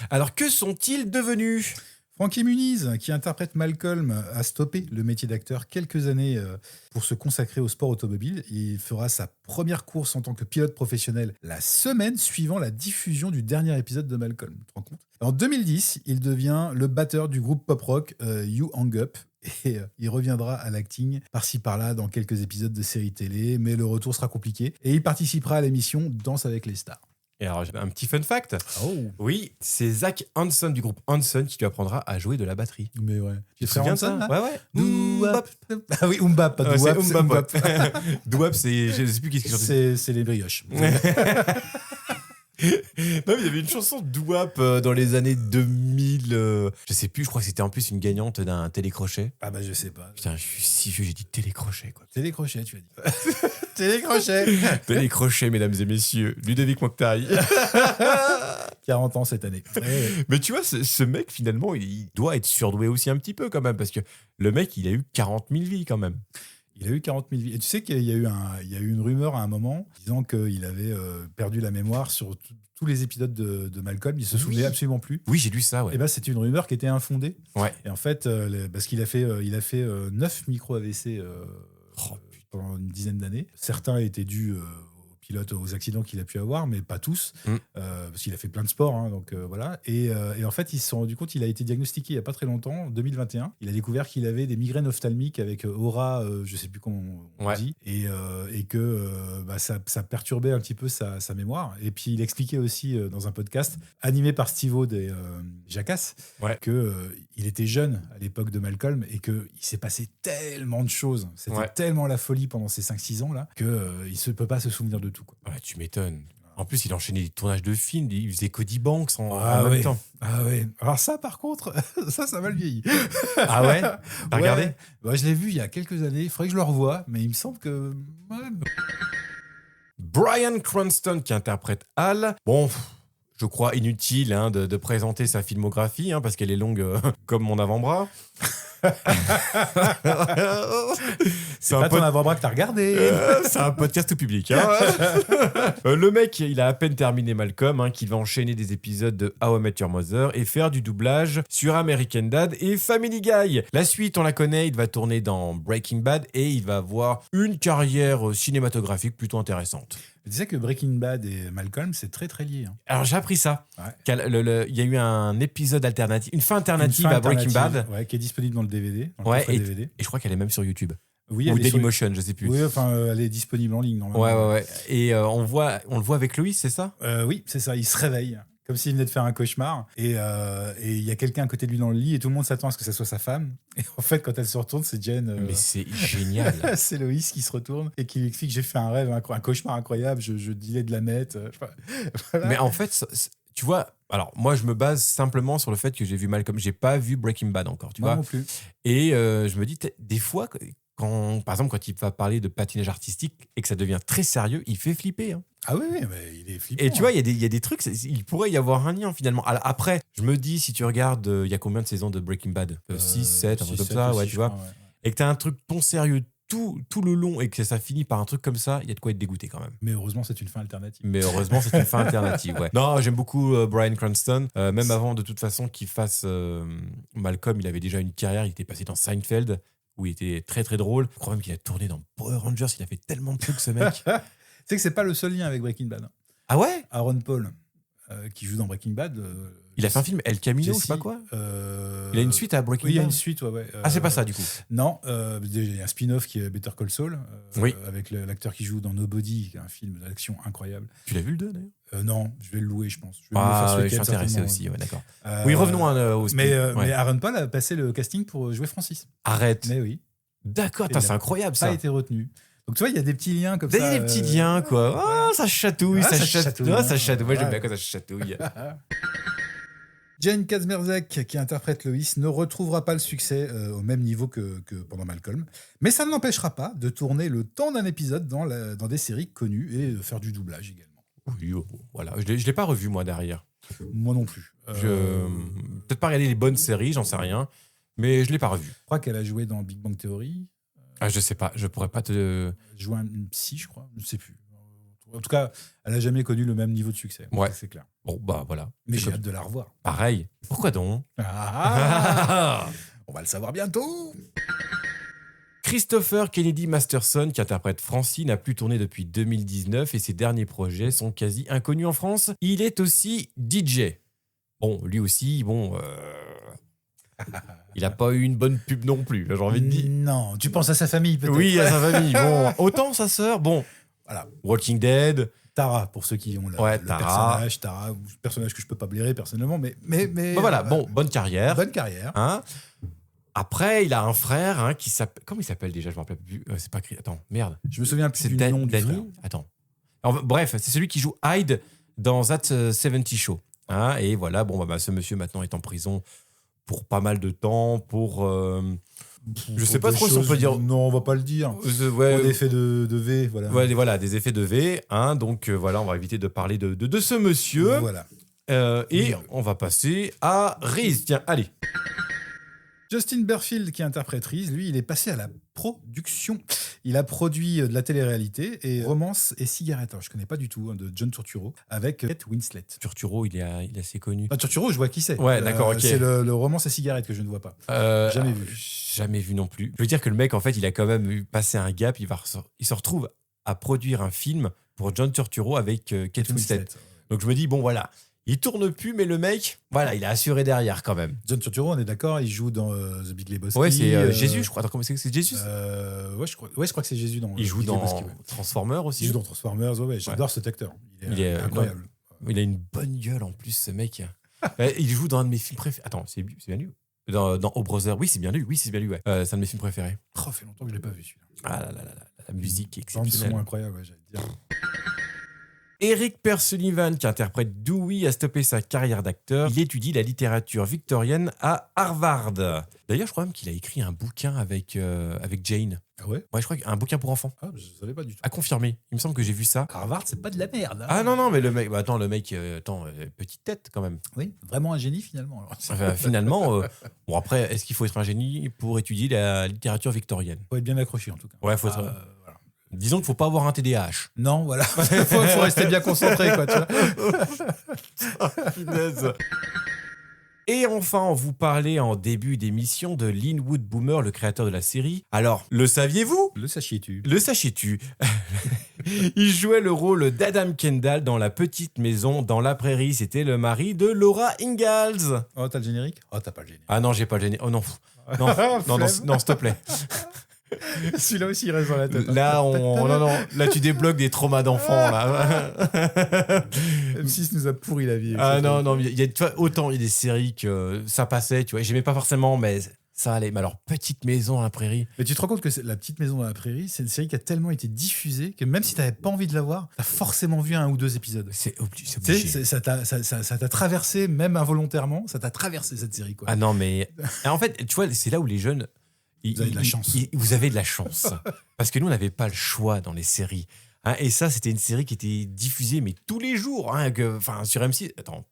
Alors que sont-ils devenus? Frankie Muniz, qui interprète Malcolm, a stoppé le métier d'acteur quelques années pour se consacrer au sport automobile. Il fera sa première course en tant que pilote professionnel la semaine suivant la diffusion du dernier épisode de Malcolm. Tu te rends compte? En 2010, il devient le batteur du groupe pop-rock You Hang Up. Et il reviendra à l'acting par-ci par-là dans quelques épisodes de séries télé, mais le retour sera compliqué. Et il participera à l'émission Danse avec les stars. Et alors, un petit fun fact. Oh. Oui, c'est Zach Hanson du groupe Hanson qui lui apprendra à jouer de la batterie. Mais ouais. Tu te souviens de ça? Ouais. Doo-wop. Ah oui, Umbap, pas Doo-wop. C'est Umbap. Doo-wop, c'est... Je sais plus qu'est-ce qu'ils chantent. C'est les brioches. Non, mais il y avait une chanson de doo-wop dans les années 2000. Je sais plus, je crois que c'était en plus une gagnante d'un télécrochet. Ah bah je sais pas. Putain, je suis si vieux, j'ai dit télécrochet, quoi. Télécrochet, tu as dit. Télécrochet. Télécrochet, mesdames et messieurs. Ludovic Mokhtar. 40 ans cette année. Ouais. Mais tu vois, ce mec, finalement, il doit être surdoué aussi un petit peu, quand même, parce que le mec, il a eu 40 000 vies, quand même. Il a eu 40 000 vies. Et tu sais qu'il y a eu une rumeur à un moment disant qu'il avait perdu la mémoire sur tous les épisodes de Malcolm. Il se souvenait absolument plus. Oui, j'ai lu ça, ouais. Et ben, c'était une rumeur qui était infondée. Ouais. Et en fait, parce qu'il a fait 9 micro-AVC pendant une dizaine d'années. Certains étaient dus pilote aux accidents qu'il a pu avoir, mais pas tous, parce qu'il a fait plein de sports, hein, donc voilà. Et en fait, ils se sont rendus compte, il a été diagnostiqué il n'y a pas très longtemps, en 2021. Il a découvert qu'il avait des migraines ophtalmiques avec aura, je ne sais plus comment on dit, et que ça perturbait un petit peu sa mémoire. Et puis, il expliquait aussi dans un podcast, animé par Steve-O et Jackass, qu'il était jeune à l'époque de Malcolm et qu'il s'est passé tellement de choses. C'était tellement la folie pendant ces 5-6 ans-là qu'il ne peut pas se souvenir de tout. Quoi. Ouais, tu m'étonnes. En plus, il enchaînait des tournages de films, il faisait Cody Banks en même temps. Ah ouais. Alors ça, par contre, ça mal vieilli. Ah ouais? T'as regardé? Je l'ai vu il y a quelques années. Il faudrait que je le revoie, mais il me semble que... Bryan Cranston qui interprète Hal. Bon, je crois inutile de présenter sa filmographie, parce qu'elle est longue comme mon avant-bras. C'est pas ton avant-bras que t'as regardé. C'est un podcast tout public. Le mec, il a à peine terminé Malcolm, qu'il va enchaîner des épisodes de How I Met Your Mother et faire du doublage sur American Dad et Family Guy. La suite, on la connaît, il va tourner dans Breaking Bad et il va avoir une carrière cinématographique plutôt intéressante. Tu disais que Breaking Bad et Malcolm, c'est très très lié. Alors j'ai appris ça. Il y a eu un épisode alternatif, une fin alternative à Breaking Bad. Qui est disponible dans le DVD. DVD. Et je crois qu'elle est même sur YouTube. Oui, ou Dailymotion, je sais plus. Oui, enfin, elle est disponible en ligne normalement. Ouais. Et on le voit avec Loïs, c'est ça? Oui, c'est ça. Il se réveille. Comme s'il venait de faire un cauchemar. Et il y a quelqu'un à côté de lui dans le lit et tout le monde s'attend à ce que ça soit sa femme. Et en fait, quand elle se retourne, c'est Jen. Mais c'est génial. C'est Loïs qui se retourne et qui lui explique: j'ai fait un rêve, un cauchemar incroyable, je dealais de la meth. Voilà. Mais en fait, tu vois, alors moi, je me base simplement sur le fait que j'ai vu Malcolm. J'ai pas vu Breaking Bad encore, tu vois. Non plus. Et je me dis, des fois, par exemple, quand il va parler de patinage artistique et que ça devient très sérieux, il fait flipper. Ah oui, mais il est flippant. Et tu vois, il y a des trucs, il pourrait y avoir un lien finalement. Alors, après, je me dis, si tu regardes, il y a combien de saisons de Breaking Bad? 6, 7, un truc comme ça, aussi, tu vois. Et que tu as un truc ton sérieux tout le long et que ça finit par un truc comme ça, il y a de quoi être dégoûté quand même. Mais heureusement, c'est une fin alternative. Ouais. Non, j'aime beaucoup Bryan Cranston. Même avant, de toute façon, qu'il fasse Malcolm, il avait déjà une carrière, il était passé dans Seinfeld, où il était très très drôle. Je crois même qu'il a tourné dans Power Rangers, il a fait tellement de trucs, ce mec. Tu sais que c'est pas le seul lien avec Breaking Bad. Ah ouais? Aaron Paul, qui joue dans Breaking Bad. Il a fait un film El Camino, je sais pas quoi. Il a une suite à Breaking Bad. Oui, il y a une suite, ouais. C'est pas ça du coup. Non, il y a un spin-off qui est Better Call Saul, avec l'acteur qui joue dans Nobody, qui est un film d'action incroyable. Tu l'as vu le 2 d'ailleurs? Non, je vais le louer, je pense. Je suis intéressé aussi, d'accord. Oui, revenons au spin. Mais Aaron Paul a passé le casting pour jouer Francis. Arrête. Mais oui. D'accord, c'est incroyable ça. Ça a été retenu. Donc tu vois, il y a des petits liens comme ça. Il y a des petits liens, quoi. Ça chatouille, ça chatouille. Moi, j'aime bien quand ça chatouille. Jane Kazmerzak, qui interprète Loïs, ne retrouvera pas le succès au même niveau que pendant Malcolm. Mais ça ne l'empêchera pas de tourner le temps d'un épisode dans des séries connues et de faire du doublage également. Oui, voilà. Je l'ai pas revu, moi, derrière. Moi non plus. Peut-être pas regarder les bonnes séries, j'en sais rien. Mais je l'ai pas revu. Je crois qu'elle a joué dans Big Bang Theory. Je sais pas, je pourrais pas te... Jouer une psy, je crois, je sais plus. En tout cas, elle a jamais connu le même niveau de succès. Ouais, c'est clair. Bon, bah voilà. Mais j'ai hâte de la revoir. Pareil. Pourquoi donc? On va le savoir bientôt. Christopher Kennedy Masterson, qui interprète Francie, n'a plus tourné depuis 2019 et ses derniers projets sont quasi inconnus en France. Il est aussi DJ. Bon, lui aussi, il n'a pas eu une bonne pub non plus, j'ai envie de dire. Non, tu penses à sa famille peut-être. Oui, à sa famille. Bon, autant sa sœur, voilà. Walking Dead. Tara, pour ceux qui ont le personnage. Tara, personnage que je peux pas blairer personnellement, mais voilà, bonne carrière. Bonne carrière. Après, il a un frère qui s'appelle... Comment il s'appelle déjà? Je me rappelle plus. C'est pas... Attends, merde. Je me souviens plus du nom du frère. Attends. Bref, c'est celui qui joue Hyde dans That 70 Show. Hein, et voilà, ce monsieur maintenant est en prison pour pas mal de temps, pour... je sais pas trop si on peut dire... Non, on va pas le dire. Pour des effets de V, voilà. Ouais, voilà, des effets de V. Hein, donc voilà, on va éviter de parler de ce monsieur. Voilà. Et on va passer à Reese. Tiens, allez. Justin Berfield, qui interprète Reese, lui, il est passé à la production. Il a produit de la télé-réalité et Romance et Cigarette. Alors, je connais pas du tout, de John Turturro, avec Kate Winslet. Turturro, il est assez connu. Turturro, je vois qui c'est. Ouais, d'accord, ok. C'est le Romance et Cigarette que je ne vois pas. Jamais vu. Jamais vu non plus. Je veux dire que le mec, en fait, il a quand même passé un gap. Il se retrouve à produire un film pour John Turturro avec Kate Winslet. Donc je me dis, bon, voilà. Il tourne plus, mais le mec, voilà, il a assuré derrière quand même. John Turturro, on est d'accord, il joue dans The Big Lebowski. Ouais, c'est Jésus, je crois. Attends, comment c'est Jésus je crois que c'est Jésus dans Il joue Big dans Lebowski, Transformers aussi. Il joue dans Transformers, j'adore cet acteur. Il est incroyable. Il a une bonne gueule en plus, ce mec. Il joue dans un de mes films préférés. Attends, c'est bien lui. Dans O Brother, oui, c'est bien lui. C'est un de mes films préférés. Ça fait longtemps que je l'ai pas vu celui-là. Ah là là, la musique est Les exceptionnelle. sont incroyables, j'allais dire. Eric Persullivan, qui interprète Dewey, a stoppé sa carrière d'acteur. Il étudie la littérature victorienne à Harvard. D'ailleurs, je crois même qu'il a écrit un bouquin avec Jane. Ah ouais? Ouais, je crois qu'un bouquin pour enfants. Ah, je savais pas du tout. À confirmer. Il me semble que j'ai vu ça. Harvard, c'est pas de la merde. Hein. Ah non, mais le mec, petite tête quand même. Oui, vraiment un génie finalement. Alors. Enfin, finalement, bon après, est-ce qu'il faut être un génie pour étudier la littérature victorienne? Faut être bien accroché en tout cas. Ouais, faut être... voilà. Disons qu'il faut pas avoir un TDAH. Non, voilà. faut rester bien concentré, quoi, tu vois. Et enfin, on vous parlait en début d'émission de Linwood Boomer, le créateur de la série. Alors, le saviez-vous? Le sachiez-tu? Le sachiez-tu? Il jouait le rôle d'Adam Kendall dans La Petite Maison dans la Prairie. C'était le mari de Laura Ingalls. Oh, t'as le générique? Oh, t'as pas le générique. Ah non, j'ai pas le générique. Oh non, non, s'il te plaît. Celui-là aussi, il reste dans la tête. Là, là, tu débloques des traumas d'enfants. Là. M6 nous a pourri la vie. Ah non, autant il y a des séries que ça passait, tu vois. J'aimais pas forcément, mais ça allait. Mais alors, Petite Maison à la Prairie. Mais tu te rends compte que La Petite Maison à la Prairie, c'est une série qui a tellement été diffusée que même si t'avais pas envie de la voir, t'as forcément vu 1 ou 2 épisodes. C'est obligé. Ça t'a traversé, même involontairement, ça t'a traversé cette série, quoi. Ah non, mais en fait, tu vois, c'est là où les jeunes. Vous avez de la chance. Vous avez de la chance. Parce que nous, on n'avait pas le choix dans les séries. Hein, et ça, c'était une série qui était diffusée, mais tous les jours. Hein, sur M6. Attends.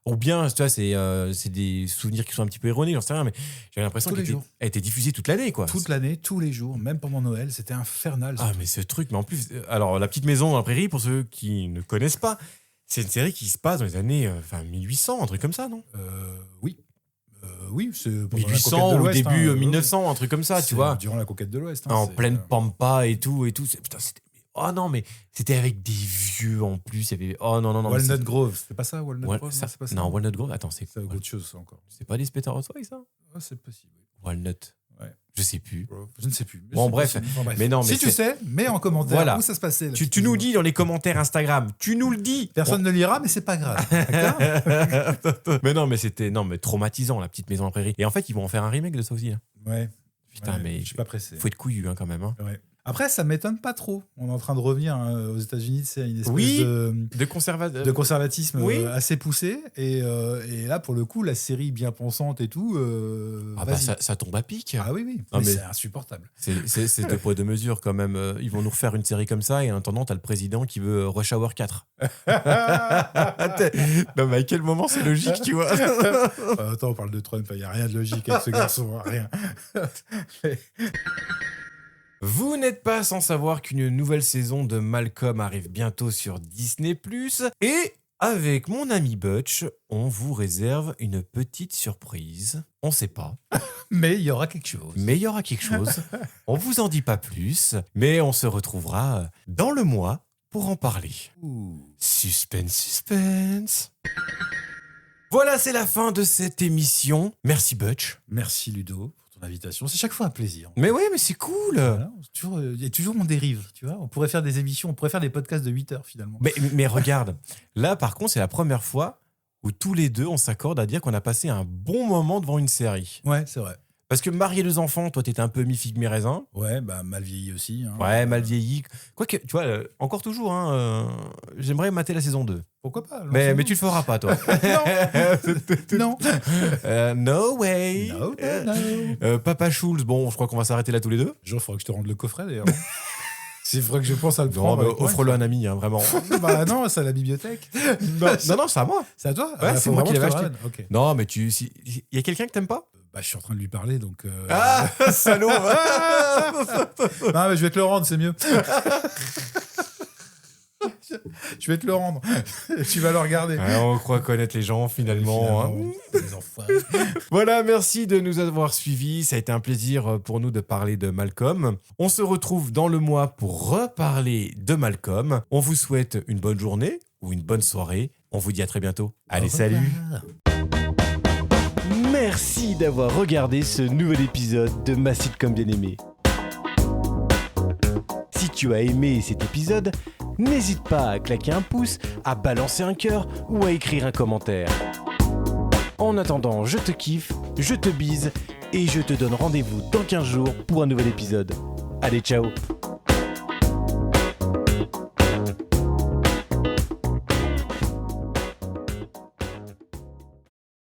Ou bien, tu vois, c'est des souvenirs qui sont un petit peu erronés, j'en sais rien, mais j'ai l'impression qu'elle était diffusée toute l'année, quoi. Toute l'année, tous les jours, même pendant Noël, c'était infernal. Ah, mais ce truc, mais en plus. Alors, La Petite Maison dans la Prairie, pour ceux qui ne connaissent pas, c'est une série qui se passe dans les années 1800, un truc comme ça, non? Oui. Oui, c'est 1800 ou début 1900, un truc comme ça, tu vois. Durant la conquête de l'Ouest. En pleine pampa et tout. Putain, c'était... Oh non, mais c'était avec des vieux en plus. Il y avait... Oh non. Walnut Grove, c'est pas ça, Walnut Grove? Ça, c'est pas ça. Non, Walnut Grove, attends, c'est autre chose, ça, encore. C'est pas des Desperate Housewives, ça? Oh, c'est possible. Walnut. Ouais. Je sais plus. Je ne sais plus. Bon, bref. Mais non, mais si tu sais, mets en commentaire où ça se passait. Tu nous dis dans les commentaires Instagram. Tu nous le dis. Personne ne lira, mais c'est pas grave. Mais non, mais c'était traumatisant, La Petite Maison en Prairie. Et en fait, ils vont en faire un remake de ça aussi. Hein. Ouais. Putain, mais je suis pas pressé. Faut être couillu quand même. Hein. Ouais. Après, ça m'étonne pas trop. On est en train de revenir aux États-Unis, c'est une espèce de conservatisme assez poussé. Et là, pour le coup, la série bien pensante et tout. Ça tombe à pic. Ah oui. Mais c'est insupportable. C'est 2 poids 2 mesures quand même. Ils vont nous refaire une série comme ça et en attendant, t'as le président qui veut Rush Hour 4. Non, mais à quel moment c'est logique, tu vois? Attends, on parle de Trump, il n'y a rien de logique avec ce garçon, rien. Vous n'êtes pas sans savoir qu'une nouvelle saison de Malcolm arrive bientôt sur Disney+. Et avec mon ami Butch, on vous réserve une petite surprise. On sait pas. Mais il y aura quelque chose. On vous en dit pas plus, mais on se retrouvera dans le mois pour en parler. Suspense. Voilà, c'est la fin de cette émission. Merci Butch. Merci Ludo. Invitation, c'est chaque fois un plaisir. Mais oui, mais c'est cool. Voilà, il y a toujours on dérive, tu vois. On pourrait faire des émissions, on pourrait faire des podcasts de 8 heures finalement. Mais regarde, là par contre, c'est la première fois où tous les deux on s'accorde à dire qu'on a passé un bon moment devant une série. Ouais, c'est vrai. Parce que marier 2 enfants, toi, t'étais un peu mi-figue, mi-raisin. Ouais, bah mal vieilli aussi. Hein. Ouais, mal vieilli. Quoique, tu vois, encore toujours, j'aimerais mater la saison 2. Pourquoi pas? Mais tu le feras pas, toi. Non. No way. No. Papa Schulz, bon, je crois qu'on va s'arrêter là tous les deux. Il faudrait que je te rende le coffret, d'ailleurs. C'est vrai que je pense à le Non, prendre. mais offre-le à un ami, vraiment. Bah non, c'est à la bibliothèque. Non, c'est à moi. C'est à toi? Ouais, c'est moi qui l'avais acheté. Okay. Non, mais il y a quelqu'un que t'aimes pas? Bah, je suis en train de lui parler, donc... Ah, salaud. Non, mais je vais te le rendre, c'est mieux. Je vais te le rendre. Tu vas le regarder. Ouais, on croit connaître les gens, finalement. Les enfoirés. Voilà, merci de nous avoir suivis. Ça a été un plaisir pour nous de parler de Malcolm. On se retrouve dans le mois pour reparler de Malcolm. On vous souhaite une bonne journée ou une bonne soirée. On vous dit à très bientôt. Allez, salut. Merci d'avoir regardé ce nouvel épisode de Ma sitcom bien-aimée. Si tu as aimé cet épisode, n'hésite pas à claquer un pouce, à balancer un cœur ou à écrire un commentaire. En attendant, je te kiffe, je te bise et je te donne rendez-vous dans 15 jours pour un nouvel épisode. Allez, ciao!